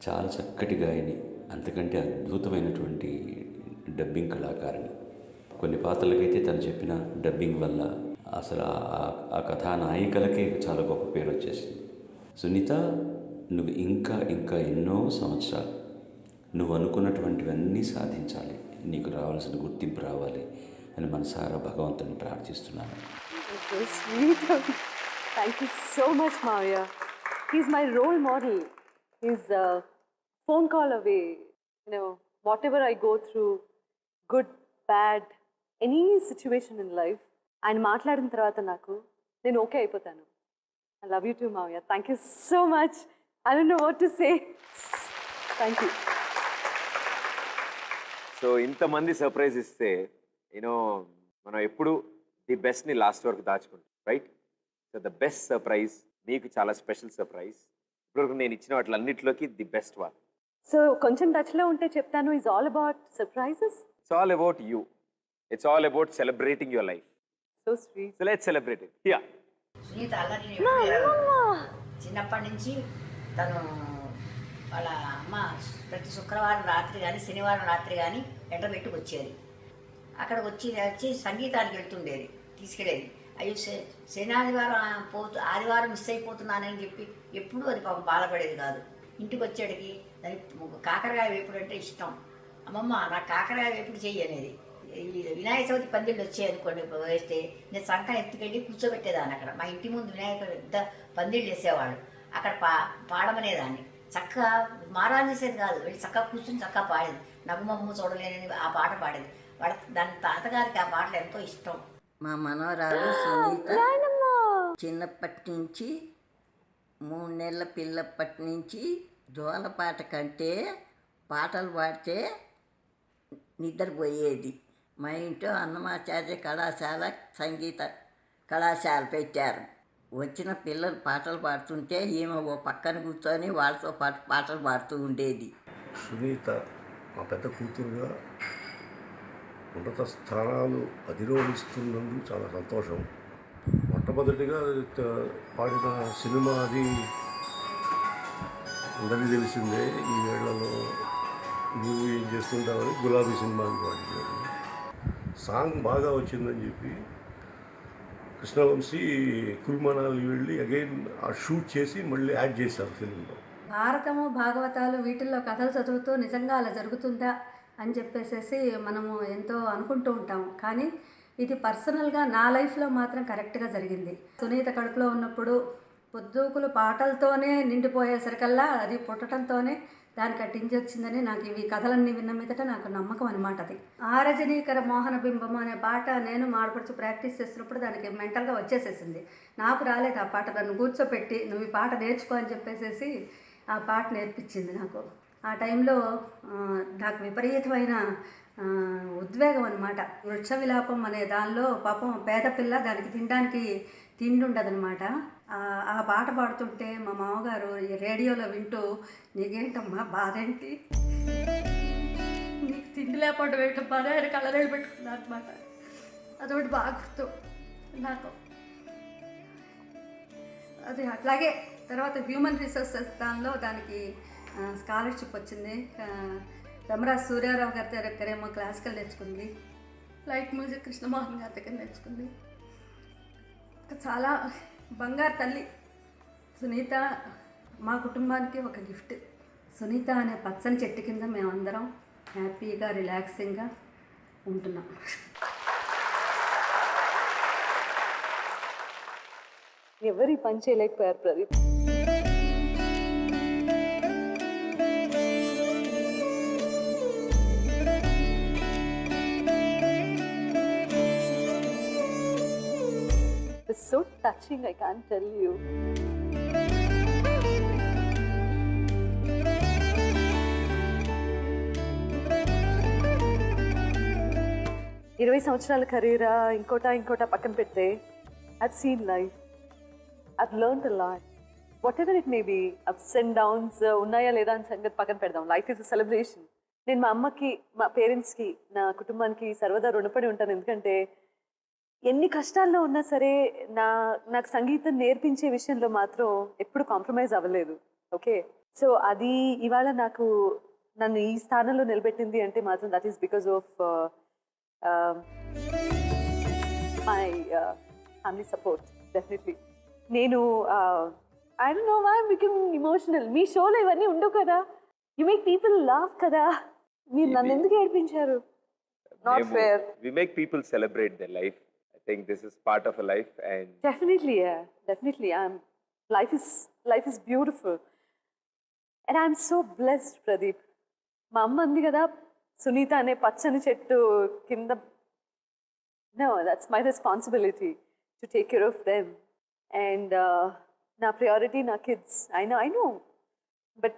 చాలా చక్కటి గాయని, అంతకంటే అద్భుతమైనటువంటి డబ్బింగ్ కళాకారిణి. కొన్ని పాత్రలకైతే తను చెప్పిన డబ్బింగ్ వల్ల అసలు ఆ కథానాయికలకే చాలా గొప్ప పేరు వచ్చేసింది. సునీత, నువ్వు ఇంకా ఎన్నో సంవత్సరాలు నువ్వు అనుకున్నటువంటివన్నీ సాధించాలి, నీకు రావాల్సిన గుర్తింపు రావాలి అని మనసారా భగవంతుని ప్రార్థిస్తున్నాను. థ్యాంక్ యూ సో మచ్ మావయ్య. He's my role model. He's phone call away. Whatever I go through, good bad, any situation in life, ఆయన మాట్లాడిన తర్వాత నేను ఓకే అయిపోతాను. ఐ లవ్ యూ టూ మావయ్య. Thank you so much. I don't know what to say. Thank you. So ఇంతమంది సర్ప్రైజ్ ఇస్తే మనం ఎప్పుడు ది బెస్ట్ని లాస్ట్ వరకు దాచుకుంటాం, right? So the best surprise మీకు చాలా స్పెషల్ సర్ప్రైజ్. ఇప్పటివరకు నేను ఇచ్చిన వాటిలన్నిటిలోకి ది బెస్ట్ వన్. సో కొంచెం టచ్లో ఉంటే చెప్తాను. It's all about surprises. It's all about you. It's all about celebrating your life. So sweet. So let's celebrate it. Yeah. Sunitha అల్లరి చిన్నప్పటి నుంచి తను వాళ్ళ అమ్మ ప్రతి శుక్రవారం రాత్రి కానీ శనివారం రాత్రి కానీ ఎండబెట్టుకు వచ్చేది. అక్కడికి వచ్చి సంగీతానికి వెళ్తుండేది, తీసుకెళ్ళేది. అయ్యో శనివారం ఆదివారం మిస్ అయిపోతున్నానని చెప్పి ఎప్పుడూ అది పాపం బాధపడేది కాదు. ఇంటికి వచ్చేటికి దానికి కాకరకాయ వేపుడు అంటే ఇష్టం. అమ్మమ్మ నాకు కాకరకాయ ఎప్పుడు చెయ్యి అనేది. ఈ వినాయక చవితి పందిళ్ళు వచ్చాయి అనుకోండి వేస్తే నేను సంక ఎత్తుకెళ్ళి కూర్చోబెట్టేదాన్ని అక్కడ. మా ఇంటి ముందు వినాయక పెద్ద పందిళ్ళు వేసేవాళ్ళు, అక్కడ పాడమనేదాన్ని. చక్కగా మారాన్ చేసేది కాదు, వెళ్ళి చక్కగా కూర్చుని చక్కగా పాడేది. నగుమమ్మ చూడలేని ఆ పాట పాడేది. వాళ్ళ దాని తాతగారికి ఆ పాటలు ఎంతో ఇష్టం. మా మనవరాలు సునీత చిన్నప్పటి నుంచి 3 నెలల పిల్లప్పటి నుంచి జోలపాట కంటే పాటలు పాడితే నిద్రపోయేది. మా ఇంట్లో అన్నమాచార్య కళాశాల సంగీత కళాశాల పెట్టారు. వచ్చిన పిల్లలు పాటలు పాడుతుంటే ఈమె ఓ పక్కన కూర్చొని వాళ్ళతో పాటు పాటలు పాడుతూ ఉండేది. సునీత మా పెద్ద కూతురుగా ఉన్నత స్థానాలు అధిరోహిస్తున్నందుకు చాలా సంతోషం. మొట్టమొదటిగా పాడిన సినిమా అది అందరికీ తెలిసిందే. ఈ వేళ్లలో నువ్వు ఏం చేస్తుంటావని గులాబీ సినిమాకి పాడినాడు. సాంగ్ బాగా వచ్చిందని చెప్పి కృష్ణవంశీ కురుమనాలి వెళ్ళి అగైన్ ఆ షూట్ చేసి మళ్ళీ యాడ్ చేశారు ఫిల్మ్లో. భారతము భాగవతాలు వీటిల్లో కథలు చదువుతూ నిజంగా అలా జరుగుతుందా అని చెప్పేసి మనము ఎంతో అనుకుంటూ ఉంటాము. కానీ ఇది పర్సనల్గా నా లైఫ్లో మాత్రం కరెక్ట్గా జరిగింది. సునీత కడుపులో ఉన్నప్పుడు పొద్దుకులు పాటలతోనే నిండిపోయేసరికల్లా అది పుట్టడంతోనే దానికి అట్టించి వచ్చిందని నాకు ఇవి కథలన్నీ విన్న మీదట నాకు నమ్మకం అనమాట. అది ఆరజనీకర మోహన బింబం అనే పాట నేను మాడపడుచు ప్రాక్టీస్ చేసినప్పుడు దానికి మెంటల్గా వచ్చేసేసింది. నాకు రాలేదు ఆ పాట. నన్ను కూర్చోపెట్టి నువ్వు ఈ పాట నేర్చుకో అని చెప్పేసి ఆ పాట నేర్పించింది నాకు. ఆ టైంలో నాకు విపరీతమైన ఉద్వేగం అనమాట. వృక్ష విలాపం అనే దానిలో పాపం పేద పిల్ల, దానికి తినడానికి తిండి ఉండదనమాట. ఆ పాట పాడుతుంటే మా మామగారు రేడియోలో వింటూ, నీకేంటమ్మా బాధేంటి, నీకు తిండి లేకపోవడం ఏంటో బాధ అని కళ్ళరేళ్ళు పెట్టుకున్నారు అనమాట. అదొకటి బాగా గుర్తు నాకు. అది అట్లాగే తర్వాత హ్యూమన్ రిసోర్సెస్ దానిలో దానికి స్కాలర్షిప్ వచ్చింది. రమరాజ్ సూర్యారావు గారి దగ్గరేమో క్లాసికల్ నేర్చుకుంది, లైట్ మ్యూజిక్ కృష్ణమోహన్ గారి దగ్గర నేర్చుకుంది. చాలా బంగారు తల్లి సునీత. మా కుటుంబానికి ఒక గిఫ్ట్. సునీత అనే పచ్చని చెట్టు కింద మేమందరం హ్యాపీగా రిలాక్సింగ్గా ఉంటున్నాం. ఎవరి పని చేయలేకపోయారు Pradeep. It's so touching, I can't tell you. ఇరవై సంవత్సరాల కెరీరా ఇంకోటా పక్కన పెడితే I've seen life. I've learned a lot. Whatever it may be, ups and downs ఉన్నాయా లేదా అని సంగతి పక్కన పెడదాం. Life is a celebration. నేను మా అమ్మకి, మా పేరెంట్స్కి, నా కుటుంబానికి సర్వదా రుణపడి ఉంటాను. ఎందుకంటే ఎన్ని కష్టాల్లో ఉన్నా సరే నాకు సంగీతం నేర్పించే విషయంలో మాత్రం ఎప్పుడు కాంప్రమైజ్ అవ్వలేదు. ఓకే, సో అది ఇవాళ నన్ను ఈ స్థానంలో నిలబెట్టింది అంటే మాత్రం that is because of my family support. Definitely. నేను I don't know why I become emotional. మీ షోలో ఇవన్నీ ఉండవు కదా. యు మేక్ పీపుల్ లాఫ్ కదా. మీరు నన్ను ఎందుకు ఏడిపించారు? Not fair. We make people celebrate their life. I think this is part of a life, and definitely, yeah, definitely. Life is beautiful, and I'm so blessed, Pradeep. మా అమ్మ అంది కదా, సునీత అనే పచ్చని చెట్టు కింద. No, that's my responsibility to take care of them, and నా priority నా kids. I know, but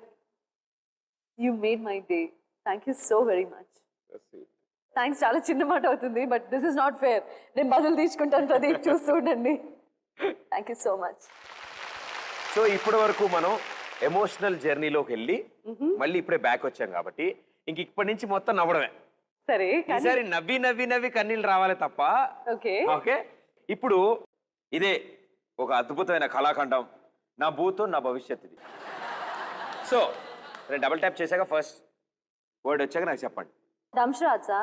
you made my day. Thank you so very much. Thanks. చాలా చిన్న మాట అవుతుంది, but this is not fair. నేను బదులు తీసుకుంటాను ప్రదీప్, చూస్తూ ఉండండి. Thank you so much. So ఇప్పటి వరకు మనం ఎమోషనల్ జర్నీలోకి వెళ్ళి మళ్ళీ ఇప్పుడే బ్యాక్ వచ్చాం కాబట్టి ఇప్పటి నుంచి మొత్తం నవ్వడమే. సరే, ఈసారి నవ్వి కన్నీళ్ళు రావాలి తప్ప. Okay okay. ఇప్పుడు ఇదే ఒక అద్భుతమైన కళాఖండం. నా భూతో నా భవిష్యత్ ఇది. సో నేను డబుల్ ట్యాప్ చేశాక ఫస్ట్ వర్డ్ వచ్చాక నాకు చెప్పండి. దంశరాజా?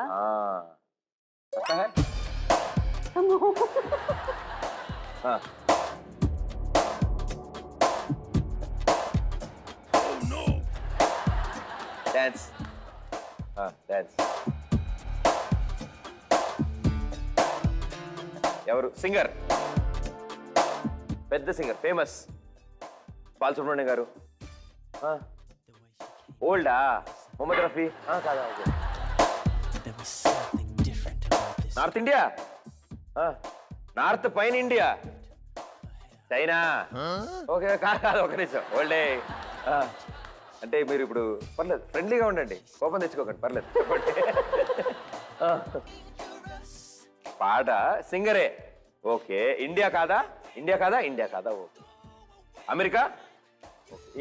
డాన్స్. డాన్స్. ఎవరు సింగర్? పెద్ద సింగర్, ఫేమస్ బాలసుబ్రహ్మణ్యం గారు. ఓల్డా? మొహమ్మద్ రఫీ? కాదా? North India? నార్త్ పైన ఇండియా, చైనా? ఓకే, కాదు, ఒక నిమిషం. ఓల్డే అంటే మీరు ఇప్పుడు పర్లేదు, ఫ్రెండ్లీగా ఉండండి, కోపం తెచ్చుకోకండి, పర్లేదు, చెప్పండి. పాట సింగరే. ఓకే, ఇండియా కాదా? ఇండియా కాదా? ఇండియా కాదా? Okay. America?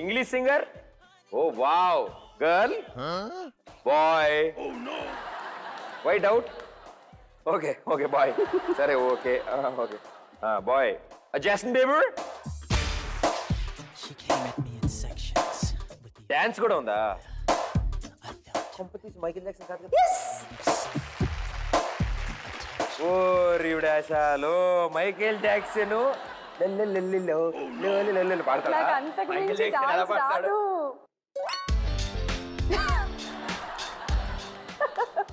English singer? Oh wow. Girl? Boy? Why doubt? Okay okay, boy. సరే, okay okay, boy. Justin Bieber? Dance కూడా ఉందా? మైకేల్ జాక్సన్ కాదు కదా? ఓ రివిడాశాలో మైకేల్ జాక్సన్ పాడతాడా? మైకేల్ జాక్సన్ ఎలా పాడతాడు?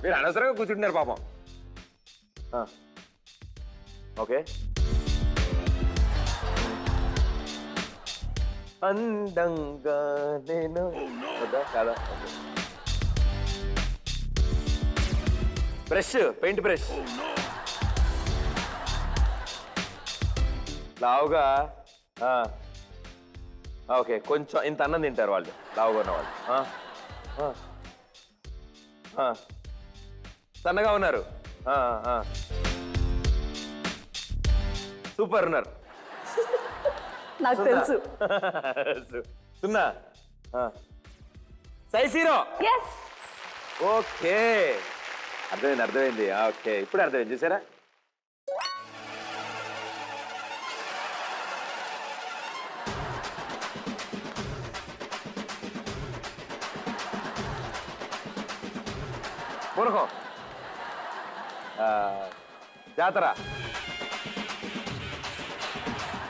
మీరు అనవసరంగా కూర్చుంటున్నారు పాపం. ఓకే. అందంగా నేను కాదా? Brush, paint brush. లావుగా. ఓకే, కొంచెం ఇంత అన్నం తింటారు వాళ్ళు, లావుగా ఉన్న వాళ్ళు. సన్నగా ఉన్నారు, సూపర్ ఉన్నారు. నాకు తెలుసు. సున్నా. Size hero. yes ఓకే, అర్థమైంది. ఓకే, ఇప్పుడు అర్థమైంది, చూసారా? పూనకం, జాతర,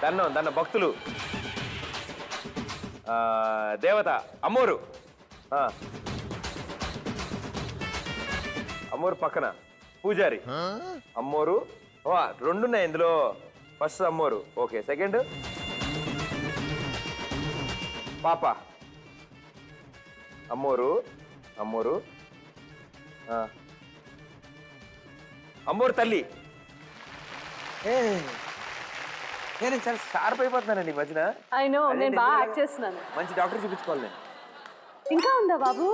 దన్న భక్తులు, దేవత, అమ్మోరు. అమ్మోరు పక్కన పూజారి. అమ్మోరు. రెండున్నాయి ఇందులో. ఫస్ట్ అమ్మోరు, ఓకే. సెకండ్ పాప. అమ్మోరు, అమ్మోరు తల్లి. నేను చాలా షార్ప్ అయిపోతున్నానండి ఈ మధ్యన. ఐ నో, నేను బాగా యాక్ట్ చేస్తున్నాను. మంచి డాక్టర్ చూపించుకోవాలి నేను. ఇంకా ఉందా బాబు?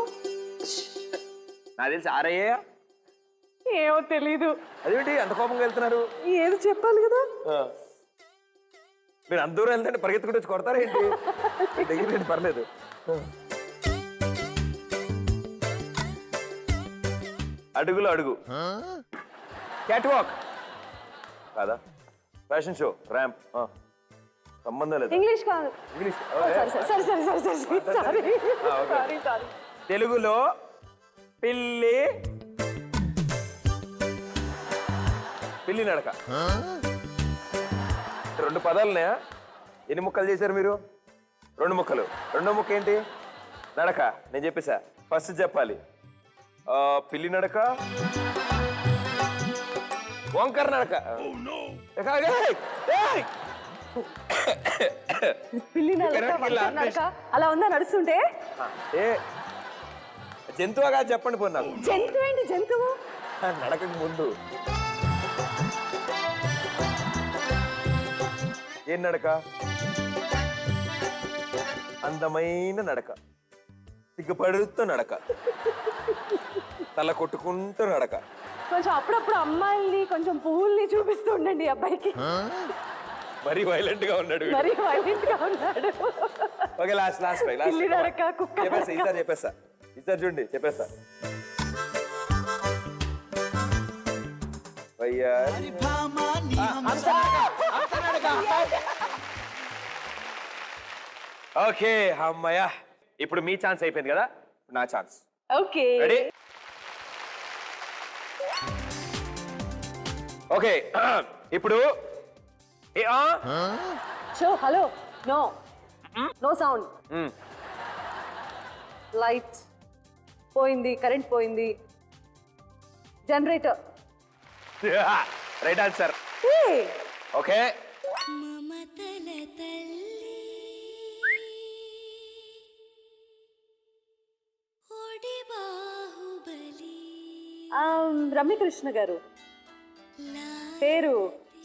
నాకు తెలిసి ఆరయ్యా. ఏమో తెలీదు. అదేంటి అంత కోపంగా వెళ్తున్నారు? ఏది చెప్పాలి కదా. మీరు అంత దూరం వెళ్తే పరిగెత్తుకుంటూ వచ్చి కొడతారా ఏంటి? దగ్గర పర్లేదు. అడుగులో అడుగు. క్యాట్ వాక్ కాదా? Fashion show, ramp. సంబంధం లేదు. ఇంగ్లీష్ కాదు. ఇంగ్లీష్. సారీ. తెలుగులో పిల్లి నడక. రెండు పదాలున్నాయా? ఎన్ని ముక్కలు చేశారు మీరు? రెండు ముక్కలు. రెండో ముక్క ఏంటి? నడక. నేను చెప్పేసా, ఫస్ట్ చెప్పాలి. పిల్లి నడక, వంకర నడక. పిల్లి నడక అలా ఉందా నడుస్తుంటే? జంతువుగా చెప్పండి పో. నాకు జంతువు ఏంటి? జంతువు నడకకు ముందు ఏం నడక? అందమైన నడక, సిగ్గుపడుతూ నడక, తల కొట్టుకుంటూ నడక. కొంచెం అప్పుడప్పుడు అమ్మాయిల్ని, కొంచెం పువ్వుల్ని చూపిస్తూ ఉండండి అబ్బాయికి. మరీ వైలెంట్ గా ఉన్నాడు. ఓకే, లాస్ట్ పిల్లి నడక, కుక్క నడక. చెప్పేస్తా ఈసారి చూడండి, చెప్పేస్తా. ఓకే, అమ్మయ్యా. ఇప్పుడు మీ ఛాన్స్ అయిపోయింది కదా, నా ఛాన్స్. Okay, ready? ఓకే, ఇప్పుడు హలో, నో సౌండ్. లైట్, పోయింది, కరెంట్ పోయింది, generator. Right answer. Okay, Ramya Krishna garu పేరు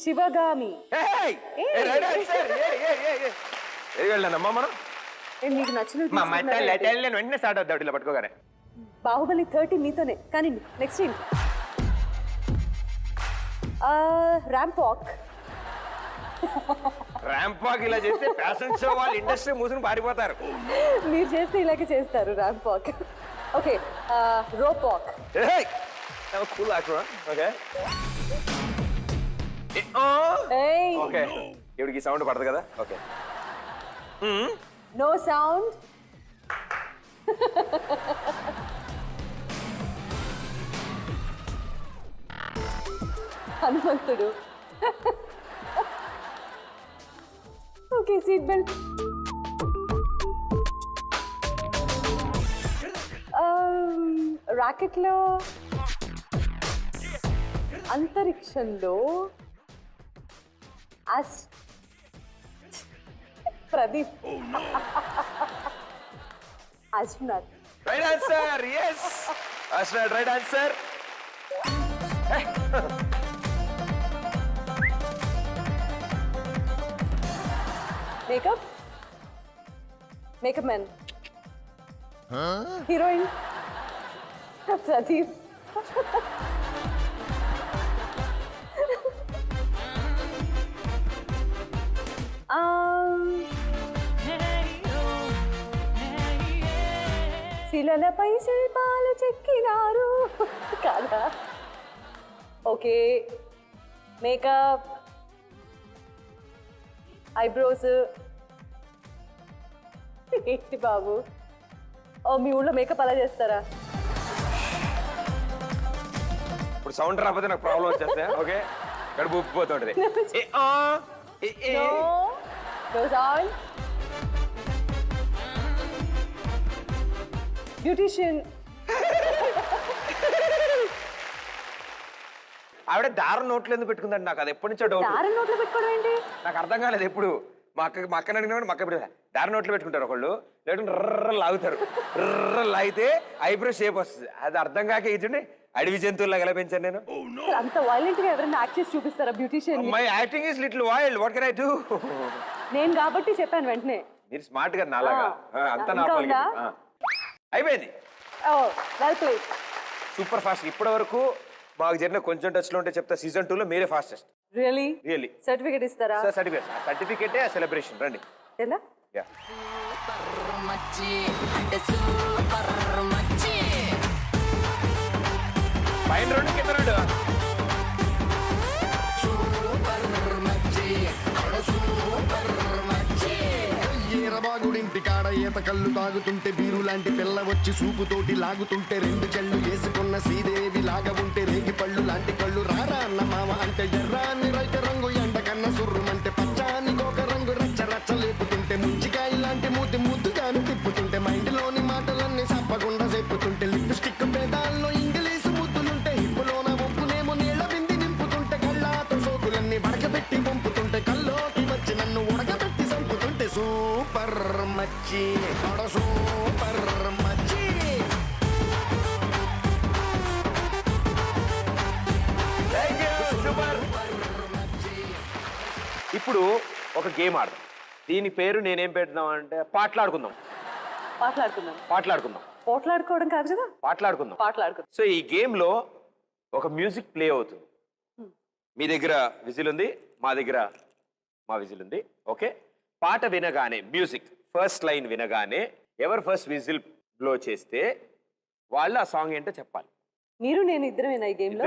శివగామి. వెళ్ళానమ్మా మనం. మీకు నచ్చినవి మా తీసుకున్నారా? మధ్య వెంటనే స్టార్ట్ అవుతాడు ఇలా పట్టుకోగానే. బాహుబలి 30 మీతోనే. కానీ next time ramp walk. Ramp walk ఇలా చేస్తే ఫ్యాషన్ షో వాళ్ళు ఇండస్ట్రీ మూసుకుని పారిపోతారు. మీరు చేస్తే ఇలాగే చేస్తారు ramp walk. Okay, rope walk. Cool okay okay, ఇవిడికి సౌండ్ పడదు కదా. Okay, no sound. హనుమంతుడు. Okay, seat belt. రాకెట్లో అంతరిక్షంలో Pradeep. Ashwanath. Right answer. yes, Ashwanath right answer. Makeup man. Heroine Pradeep. శిలలపై శిల్పాలు చెక్కినారు కాదా? Okay, makeup, eyebrows. ఏంటి బాబు, ఓ మీ ఊళ్ళో మేకప్ అలా చేస్తారా? ఇప్పుడు సౌండ్ రాకపోతే నాకు ప్రాబ్లం వచ్చేస్తా. ఓకే, గడుపు ఉప్పిపోతుంటది. బ్యూటిషియన్. ఆవిడ దారం నోట్లో ఎందుకు పెట్టుకుందండి? నాకు అది ఎప్పటి నుంచో డౌట్. దారం నోట్లో పెట్టుకోవడం ఏంటి? నాకు అర్థం కాలేదు ఎప్పుడు. మా అక్కని అడిగిన మా అక్క దారం నోట్లో పెట్టుకుంటారు ఒకళ్ళు, లేకుంటే రర్ర లాగుతారు. రర్ర లాగితే ఐబ్రో షేప్ వస్తుంది. అది అర్థం కాక ఇచ్చుండి అడవి జంతువులాగా ఎలా పెంచాను నేను. అంత వైలెంట్ గా ఎవరైనా యాక్ట్ చేసి చూపిస్తారా beautician? My acting is little wild, what can I do? నేను కాబట్టి చెప్పాను వెంటనే. మీరు స్మార్ట్ గా నాలాగా అంతా నా ఇంకా పాలకి. ఉందా? అయిపోయింది. Well played. Super fast. ఇప్పటి వరకు మాకు జరిగిన కొంచెం టచ్ లో ఉంటే చెప్తా, సీజన్ 2 లో మీరే ఫాస్టెస్ట్. రియలీ? రియలీ. సర్టిఫికేట్ ఇస్తారా? సర్టిఫికేటే సెలబ్రేషన్. రండి. ఎలా? యా, పైన రెండు కింద రెండు. ఈరబాగుడింటి కాడ ఈత కళ్ళు తాగుతుంటే బీరు లాంటి పిల్ల వచ్చి సూపుతోటి లాగుతుంటే రెండు చెళ్ళు వేసుకున్న శ్రీదేవి లాగా ఉంటే రేగి పళ్ళు లాంటి కళ్ళు రారా అన్న మామ అంటే ఎర్రాని రైత రంగు ఎండ కన్న సుర్రుమంటే పచ్చాని ఒక రంగు రచ్చ రచ్చ లేపుతుంటే ముంచికాయ లాంటి మూతి ముద్దుగాను తిప్పుతుంటే మైండ్లోని మాటలన్నీ సప్పకుండా చెప్పుతుంటే లిప్స్టిక్ పేదాల్లో ఇంగ్లీషు ముద్దులుంటే హిప్పులోన ఒప్పునేమో నీళ్ళ బింది నింపుతుంటే కళ్ళాతో సోకులన్నీ వడకబెట్టి పంపుతుంటే కల్లోకి వచ్చి నన్ను ఉడకబెట్టి చంపుతుంటే సూపర్ మచ్చి సూపర్ మచ్చి. ఇప్పుడు ఒక గేమ్ ఆడదాం. దీని పేరు నేనేం పెడదాం అంటే పాటలాడుకుందాం. పోట్లాడుకోవడం కాదు కదా, పాటలాడుకుందాం. సో ఈ గేమ్ లో ఒక మ్యూజిక్ ప్లే అవుతుంది. మీ దగ్గర విజిల్ ఉంది, మా దగ్గర మా విజిల్ ఉంది. ఓకే, పాట వినగానే మ్యూజిక్ ఫస్ట్ లైన్ వినగానే ఎవరు ఫస్ట్ విజిల్ బ్లో చేస్తే వాళ్ళు ఆ సాంగ్ ఏంటో చెప్పాలి. మీరు నేను ఇద్దరమేనా ఈ గేమ్ లో?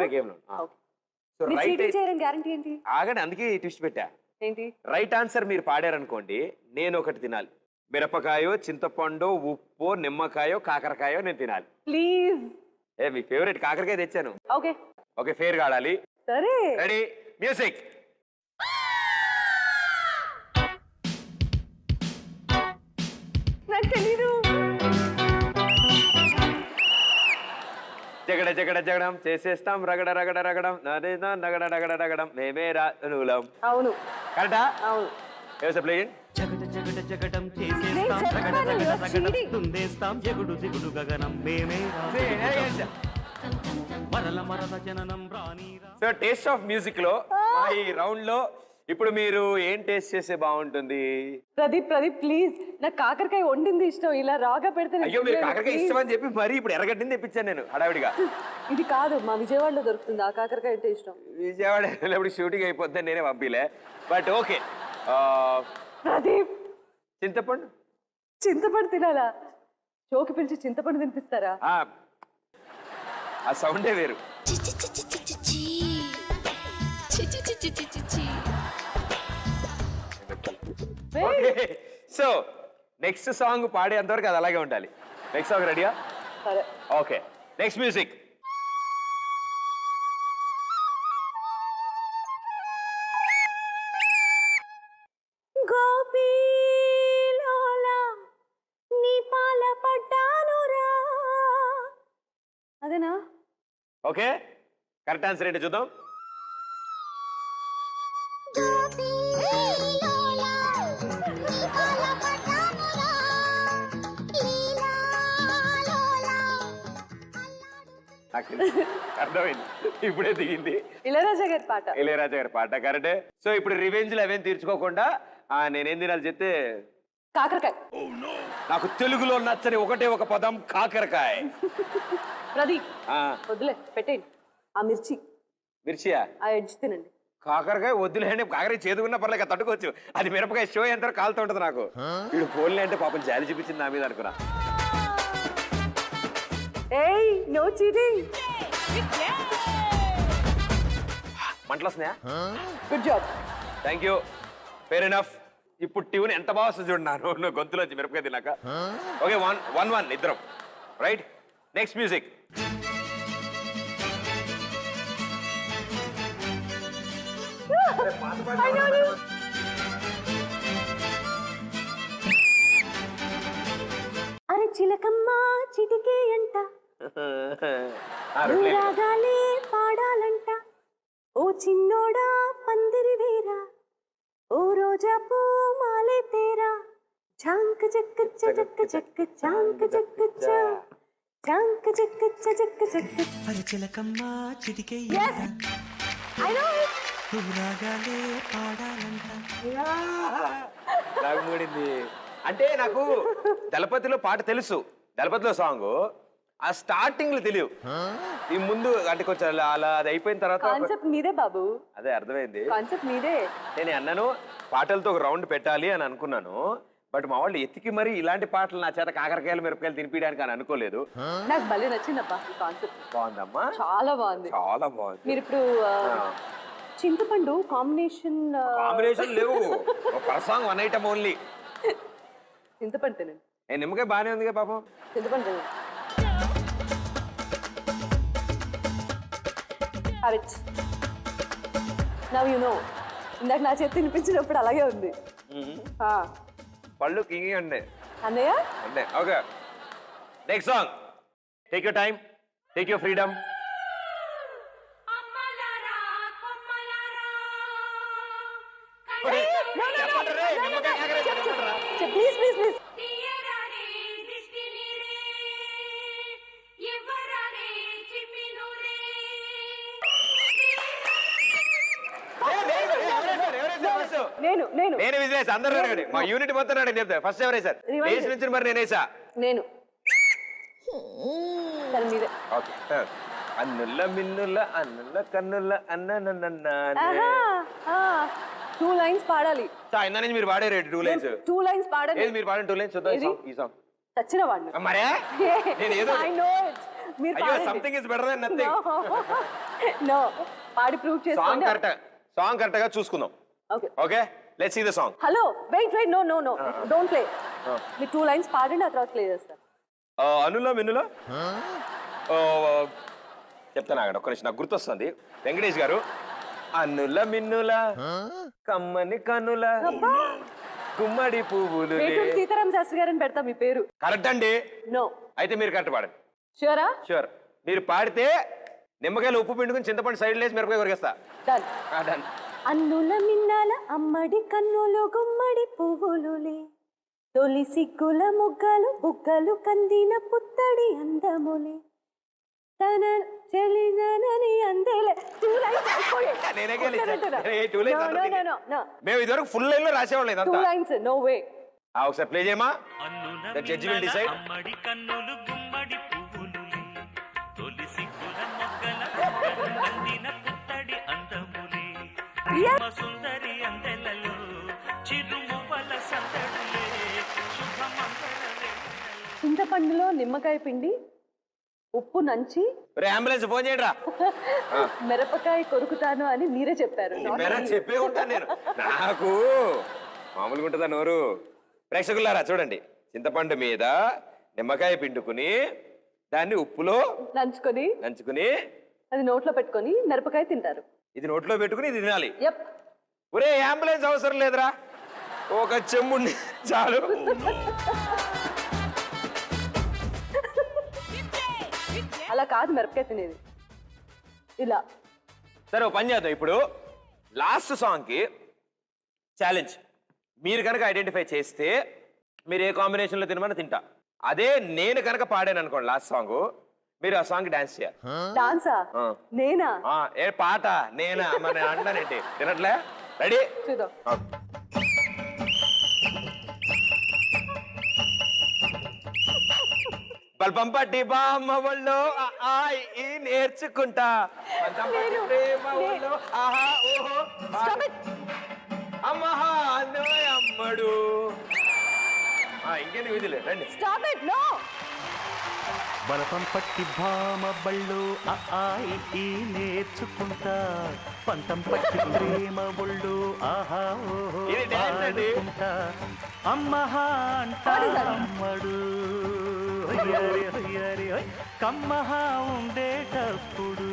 సో రైట్ గ్యారంటీ ఏంటి? ఆగండి, అందుకే ట్విస్ట్ పెట్టా. ఏంటి? రైట్ ఆన్సర్ మీరు పాడారనుకోండి, నేను ఒకటి తినాలి. మిరపకాయో, చింతపండు, ఉప్పు, నిమ్మకాయో, కాకరకాయో నేను తినాలి. ప్లీజ్. మీ ఫేవరెట్ కాకరకాయ తెచ్చాను. ఓకే ఓకే, ఫేర్ కాడాలి. సరే, రెడీ, మ్యూజిక్. నాకు తెలీదు. జగడ జగడ జగడం చేసేస్తాం రగడ రగడ రగడం నదేనా నగడ రగడ రగడం మేమే రానులం. అవును కరెక్టా? అవును. ఏవస ప్లేయింగ్? జగడ జగడ జగడం నేను చేసేస్తాం రగడ చెప్తాను, రగడ you're రగడం cheating. తుందేస్తాం జగుడు జిగుడు గగనం మేమే మరల మరల జననం రానీరా. సో టేస్ట్ ఆఫ్ మ్యూజిక్ లో మా ఈ రౌండ్ లో ఇప్పుడు మీరు ఏం టేస్ట్ చేస్తే బాగుంటుంది? ప్రదీప్ ప్లీజ్, నాకు కాకరకాయ వండింది ఇష్టం, ఇలా రాగా పెడితే నేను అయ్యో మీరు తినలేను, కాకరకాయ please. ఇష్టం అని చెప్పి మరి ఇప్పుడు ఎర్రగడ్డిని తెప్పించాను నేను హడావిడిగా. ఇది కాదు, మా విజయవాడలో దొరుకుతుంది ఆ కాకరకాయ అంటే ఇష్టం. విజయవాడ వెళ్ళినప్పుడు షూటింగ్ అయిపోద్ది నేనే పంపిలే. But okay. ప్రదీప్, చింతపండు తినాలా? షోకి పిలిచి చింతపండు తినిపిస్తారా? ఆ సౌండే వేరు. సో నెక్స్ట్ సాంగ్ పాడేంత వరకు అది అలాగే ఉండాలి. నెక్స్ట్ సాంగ్ రెడీయా? సరే ఓకే. Next music. అదేనా? ఓకే, కరెక్ట్ ఆన్సర్ ఏంటి చూద్దాం. అర్థమైంది, ఇప్పుడే దిగింది. ఇళయరాజా గారి పాట కరెక్టే. సో ఇప్పుడు రివెంజ్ లో అవేం తీర్చుకోకుండా నేనేం తినాలి చెప్తే? కాకరకాయ. నాకు తెలుగులో నచ్చని ఒకటే ఒక పదం కాకరకాయ. ప్రదీప్ వద్దులే, పెట్టేయండి. ఆ మిర్చియా? ఆ ఎడ్జ్ తినండి. కాకరకాయ వద్దులేండి, కాకరకాయ చేదుకున్నా పర్లేక తట్టుకోవచ్చు. అది మిరపకాయ షో ఎంత కాలుతూ ఉంటుంది నాకు. వీడు పోన్లే అంటే పాపం జాలి చూపించింది నా మీద అనుకున్నా. ఏయ్, నో చీటింగ్. మంటలు వస్తున్నాయా? Good job. Thank you, fair enough. ఇప్పుడు ట్యూన్ ఎంత బాగా వస్తుంది చూడన్నారు నువ్వు గొంతులో మిరపకాయ తిన్నాక. ఓకే, 1-1 ఇద్దరం. Right, next music. అరే చిలకమ్మ చిటికే అంట, రాగాలే పాడాలంట, ఓ చిన్నోడా పందిరి వేరా, ఓ రోజా పూ మాలే తేరా, చాంక జక్క జక్క జక్క చాంక జక్క చాంక జక్క జక్క జక్క. అరే చిలకమ్మ చిటికే రాగాలే పాడాలంట. నాకు మూడింది. అంటే నాకు దళపతిలో పాట తెలుసు, దళపతిలో సాంగ్ ఆ స్టార్టింగ్ లో తెలియదు. ఈ ముందు అంటే కొంచెం అలా అది అయిపోయిన తర్వాత కాన్సెప్ట్ మీదే బాబు. అదే అర్థమైంది, కాన్సెప్ట్ మీదే. నేను అన్నాను పాటలతో ఒక రౌండ్ పెట్టాలి అని అనుకున్నాను. బట్ మా వాళ్ళు ఎత్తికి మరి ఇలాంటి పాటలు నా చేత కాకరకాయలు మిరపకాయలు తినిపించడానికి అని అనుకోలేదు. నాకు భలే నచ్చిందబ్బా ఈ కాన్సెప్ట్. బాగుందమ్మా, చాలా బాగుంది, చాలా బాగుంది. మీరు ఇప్పుడు చింతపండు కాంబినేషన్ లేవు, సాంగ్ 1 ఐటమ్ ఓన్లీ. చింతపండు తినండి. నిమ్మకాయ బాగానే ఉంది పాపం. చింతపండు తినండి. నౌ యు నో, ఇందాక నా చేతి తినిపించినప్పుడు అలాగే ఉంది. పళ్ళు కింగి ఉండే అన్నయ్య. Okay, next song. Take your time, take your freedom. Please please please. నేను విజయ్ అందరూ అడగండి, మా యూనిట్ మొత్తం అడగండి చెప్తా. ఫస్ట్ ఎవరే సార్? లేచి నుంచి మరి నేనేసా. నేను ఓకే. అన్నుల్ల మిన్నుల్ల అన్నుల్ల కన్నుల్ల అన్న 2 లైన్స్ పాడాలి. ఇందా నుంచి మీరు పాడే 2 లైన్స్. 2 లైన్స్ పాడాలి. ఏది మీరు పాడండి 2 లైన్స్ చూద్దాం. ఈ సాంగ్ చచ్చిన వాడిని మరే నేను ఏదో ఐ నో ఇట్. మీరు అయ్యో something is better than nothing. No, పాడి ప్రూవ్ చేసుకోండి. సాంగ్ కరెక్ట్ గా చూసుకుందాం. Okay okay, let's see the song. Hello, wait no no no, don't play. మీరు 2 లైన్స్ పాడండి, ఆ తర్వాత ప్లే చేస్తాను. అనుల్లో మిన్నులో చెప్తాను ఆగండి ఒక్క నిమిషం, నాకు గుర్తొస్తుంది. వెంకటేష్ గారు. అన్నుల మిన్నుల కమ్మని కన్నుల గుమ్మడి పువ్వులు. సీతారాం శాస్త్రి గారిని పెడతా మీ పేరు. కరెక్ట్ అండి. నో, అయితే మీరు కరెక్ట్ పాడండి. షూరా? షూర్. మీరు పాడితే నిమ్మకాయలు ఉప్పు పిండుకుని చింతపండు సైడ్ లేసి మిరపకాయ కొరికేస్తా. డన్. డన్. అన్నుల మిన్నాల అమ్మడి కన్నులు గుమ్మడి పువ్వులులే తొలి సిగ్గుల మొగ్గలు బుగ్గలు కందిన పుత్తడి అందములే తన చెలినని అందెలే. నేనే గెలిచా. మేము ఇదివరకు ఫుల్ లైన్ లో రాసేవాళ్ళం టూ ఇదంతా. Lines no way. ఒకసారి ప్లే చేయమా. The judge will decide. అమ్మడి కన్నులు గుమ్మడి పువ్వులులే తొలి సిగ్గుల మొగ్గల అందిన పుత్తడి అందములే ప్రేమ సుందరి అందెలలో చిరుమువ్వల సందడులే శుభమంగళ చింతపండులో నిమ్మకాయ పిండి ఉప్పు నంచి అంబులెన్స్ ఫోన్ చేయండి రా. మిరపకాయ కొరుకుతాను అని మీరే చెప్పారు. చెప్పే ఉంటాను నేను. నాకు మామూలుగా ఉంటుందా నోరు. ప్రేక్షకులారా చూడండి, చింతపండు మీద నిమ్మకాయ పిండుకుని దాన్ని ఉప్పులో నంచుకుని అది నోట్లో పెట్టుకొని మిరపకాయ తింటారు. ఇది నోట్లో పెట్టుకుని ఇది తినాలి. యప్. ఒరే అంబులెన్స్ అవసరం లేదురా, ఒక చెమ్ముండి చాలు. అలా కాదు మిరపకాయ తినేది, ఇలా. సరే ఓ పని చేద్దాం. ఇప్పుడు లాస్ట్ సాంగ్కి ఛాలెంజ్. మీరు కనుక ఐడెంటిఫై చేస్తే మీరు ఏ కాంబినేషన్లో తినమని తింటా. అదే నేను కనుక పాడాను అనుకోండి లాస్ట్ సాంగ్, మీరు ఆ సాంగ్ డాన్స్ చేయాలి. డాన్సా? నేనా? ఏ పాట నేనా మన అంటానేంటి తినట్లే. రెడీ? చూద్దాం. బల్పం పట్టి బామ్మ వాళ్ళు నేర్చుకుంటా ప్రేమ వాళ్ళు ఆహా ఓహో అమ్మహా అమ్మడు. ఇంకేంటి విధులే రండి. Stop it. నో. బలపం పట్టి భామ బళ్ళు ఈ నేర్చుకుంటా పంతం పట్టి ప్రేమ బళ్ళు ఆహా ఓహో ఆడుకుంటా అమ్మహా అంటా అమ్మడు కమ్మహా ఉండేటప్పుడు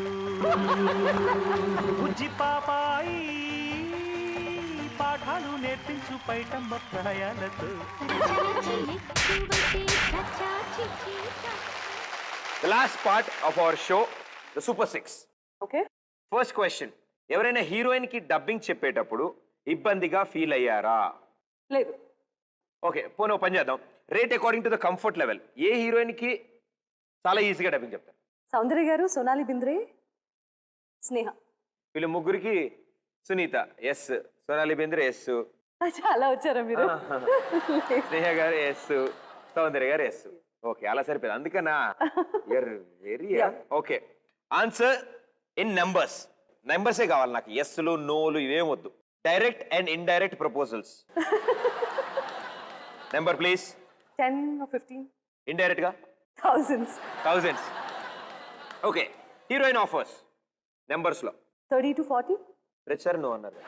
బుజ్జి పాపాయి పాఠాలు నేర్పించు పైటమ్మ ప్రాయాలతో. The last part of our show, the Super 6. Okay. First question. ఎవరైనా హీరోయిన్ కి డబ్బింగ్ చెప్పేటప్పుడు ఇబ్బందిగా ఫీల్ అయ్యారా? లేదు. ఓకే, పోనీ పని చేద్దాం. Rate according to the comfort level. A heroine కి చాలా ఈజీగా డబ్బింగ్ చెప్తారు? సౌందర్య గారు, సోనాలి బింద్రే, స్నేహ. వీళ్ళు ముగ్గురికి సునీత ఎస్, సోనాలి బింద్రే ఎస్, చాలా వచ్చారా మీరు? స్నేహ గారు ఎస్, సౌందర్య గారు ఎస్. ఓకే, అలా సరిపోయింది. అందుకనా you're very okay. Answer in numbers. నెంబర్సే కావాలి నాకు, ఎస్లు నోలు ఇవేం వద్దు. Direct and indirect proposals. Number please. 10 or 15. Indirect గా thousands. Okay, heroine offers numbers లో 30 to 40. ప్రతిసారి నో అన్నారు.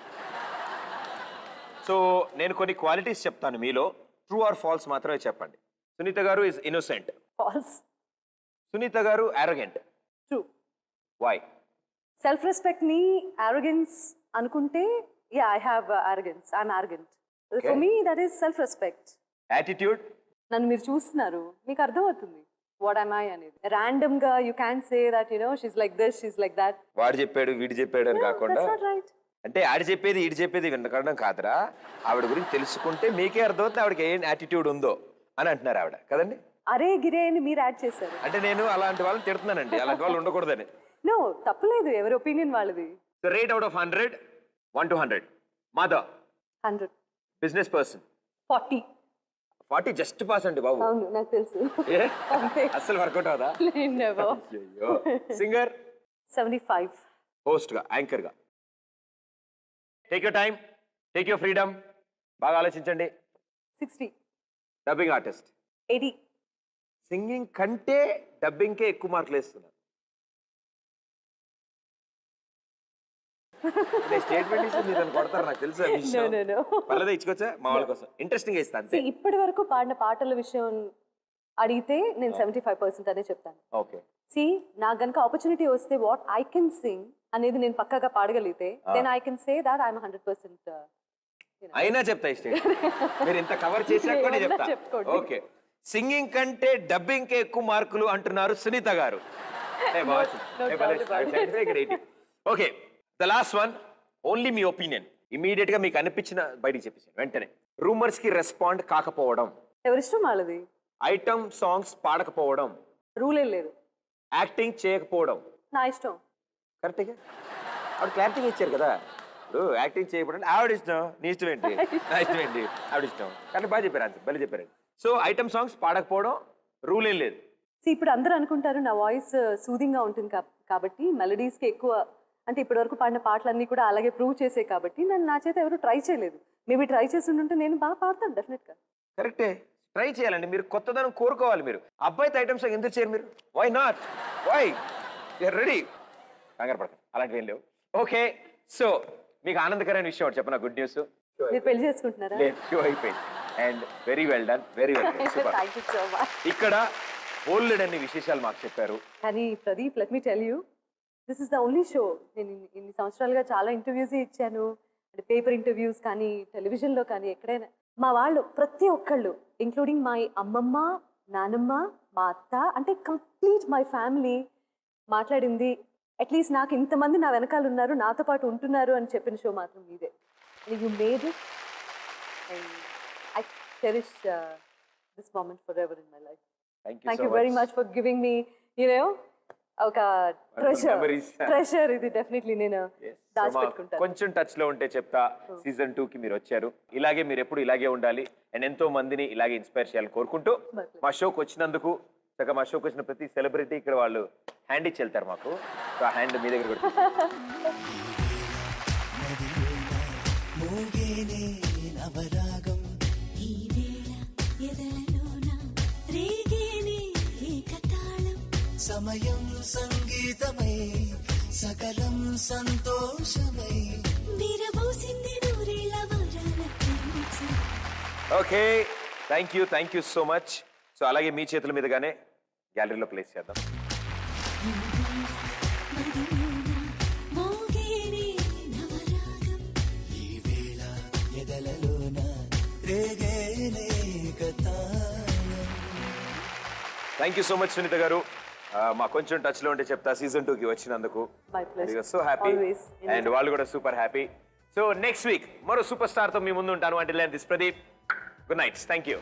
సో నేను కొన్ని క్వాలిటీస్ చెప్తాను, మీలో ట్రూ ఆర్ ఫాల్స్ మాత్రమే చెప్పండి. సునీత గారు is innocent. Falls. Sunitha garu arrogant. True. Why? Self respect ని arrogance అనుకుంటే, yeah, I have arrogance. I'm arrogant. For me that is self respect. Attitude. నన్ను మీరు చూస్తున్నారు, మీకు అర్థమవుతుంది వాట్ am I అనేది. ర్యాండమ్ గా you can say that you know she's like this, she's like that. వాడు చెప్పాడు వీడు చెప్పాడు అని కాకుండా, అంటే ఆడి చెప్పేది ఈడు చెప్పేది వినకడం కాదురా. ఆవిడ గురించి తెలుసుకుంటే మీకే అర్థమవుతుంది ఆవిడకి ఏం యాటిట్యూడ్ ఉందో అని అంటున్నారు ఆవిడ కదండి. అరే గిరే అని మీరు యాడ్ చేశారు. అంటే నేను అలాంటి వాళ్ళని తిడుతున్నానండి, అలాంటి వాళ్ళు ఉండకూడదని. నో, తప్పలేదు, ఎవరి ఒపీనియన్ వాళ్ళది. So rate out of 100, 1 to 100. Mother 100. Business person 40. 40 just pass అండి బాబు. అవును, నాకు తెలుసు. అస్సలు వర్కౌట్ అవుదా? సింగర్ 75. హోస్ట్ గా, యాంకర్ గా. Take your time, take your freedom. బాగా ఆలోచించండి. 60. Dubbing artist 80. సింగింగ్ కంటే డబ్బింగ్కే ఎక్కువ మార్కులు వేస్తున్నారు. స్టేట్మెంట్ ఇస్తే మీరు కొడతారు నాకు తెలుసు. పర్లేదా, ఇచ్చుకోవచ్చా మా వాళ్ళ కోసం? ఇంట్రెస్టింగ్ ఇస్తాను. ఇప్పటి వరకు పాడిన పాటల విషయం అడిగితే నేను 75% అనే చెప్తాను. ఓకే. సి, నాకు గనుక ఆపర్చునిటీ వస్తే వాట్ ఐ కెన్ సింగ్ అనేది నేను పక్కాగా పాడగలిగితే, then I can say that I'm 100%. అయినా చెప్తా స్టేట్, మీరు ఇంత కవర్ చేసాక కూడా చెప్తా. ఓకే, సింగింగ్ కంటే డబ్బింగ్ కే ఎక్కువ మార్కులు అంటున్నారు Sunitha garu. Okay, the last one, only me opinion. Immediate గా మీకు అనిపించిన బయటికి చెప్పేసి వెంటనే. రూమర్స్ కి రెస్పాండ్ కాకపోవడం, ఎవరిష్టం వాళ్ళది. ఐటమ్ సాంగ్స్ పాడకపోవడం, రూల్ ఏం లేదు, యాక్టింగ్ చేయకపోవడం. నా ఇష్టం. కరెక్ట్గా ఆవిడ క్లారిటీగా ఇచ్చారు కదా. ఇప్పుడు యాక్టింగ్ చేయకపోవడం ఆవిడ ఇష్టం, నీ ఇష్టం ఏంటి, నా ఇష్టం ఏంటి, ఆవిడ ఇష్టం. కానీ బాగా చెప్పారు, అంతే బలి చెప్పారు. సో ఐటమ్ సాంగ్స్ పాడకపోవడం, రూల్ ఏం లేదు. ఇప్పుడు అందరూ అనుకుంటారు నా వాయిస్ సూదింగ్గా ఉంటుంది కాబట్టి మెలడీస్కి ఎక్కువ, అంటే ఇప్పటివరకు పాడిన పాటలన్నీ కూడా అలాగే ప్రూవ్ చేసే కాబట్టి నన్ను నా చేత ఎవరు ట్రై చేయలేదు. మేబీ ట్రై చేసి ఉంటే నేను బాగా పాడతాను డెఫినెట్గా. కరెక్టే, ట్రై చేయాలండి. మీరు కొత్తదనం కోరుకోవాలి. మీరు అబ్బాయితో ఐటమ్ సాంగ్ ఎందుకు చేయరు మీరు? Why not, why you're ready. కంగారు పడతాం, అలాంటివి ఏం లేవు. ఓకే, సో మీకు ఆనందకరమైన విషయం ఒకటి చెప్పనా, గుడ్ న్యూస్. మీరు పెళ్లి చేసుకుంటున్నారా? షో అయిపోయింది. And very well done, very well done. Thank you so much. ఇక్కడ ఓల్డ్ అన్ని విశేషాలు మాకు చెప్పారు. కానీ Pradeep, let me tell you, this is the only show. నేను ఇన్ని సంవత్సరాలుగా చాలా ఇంటర్వ్యూస్ ఇచ్చాను, అంటే పేపర్ ఇంటర్వ్యూస్ కానీ టెలివిజన్లో కానీ ఎక్కడైనా మా వాళ్ళు ప్రతి ఒక్కళ్ళు, ఇంక్లూడింగ్ మై అమ్మమ్మ, నానమ్మ, మా అత్త, అంటే కంప్లీట్ మై ఫ్యామిలీ మాట్లాడింది, అట్లీస్ట్ నాకు ఇంతమంది నా వెనకాల ఉన్నారు, నాతో పాటు ఉంటున్నారు అని చెప్పిన షో మాత్రం మీదే. You made it and I cherish this moment forever in my life. Thank you very much for giving me, ఒక ట్రెషర్ ఇది డెఫినెట్లీ నేను దాచిపెట్టుకుంటాను. కొంచెం టచ్ లో ఉంటే చెప్తా, సీజన్ 2 కి మీరు వచ్చారు. ఇలాగే మీరు ఎప్పుడు ఇలాగే ఉండాలి అండ్ ఎంతో మందిని ఇలాగే ఇన్స్పైర్ చేయాలని కోరుకుంటూ, మా షోకి వచ్చినందుకు, మా షోకి వచ్చిన ప్రతి సెలబ్రిటీ ఇక్కడ వాళ్ళు హ్యాండ్ ఇచ్చి వెళ్తారు మాకు. ఆ హ్యాండ్ మీ దగ్గర కూడా. సమయం సంగీతమై సకలం సంతోషమై విరబోసింది నూరేళ్ల వరాల ప్రేమ. Okay, thank you so much. So అలాగే మీ చేతుల మీదుగానే గ్యాలరీలో ప్లేస్ చేద్దాం. Thank you so much Sunitha garu. మా కొంచెం టచ్ లో ఉంటే చెప్తా సీజన్ 2 కి వచ్చినందుకు. సో హ్యాపీ అండ్ వాళ్ళు కూడా super happy. So next week మరో సూపర్ స్టార్ తో మీ ముందు ఉంటాను. అంటే this Pradeep, good night, thank you.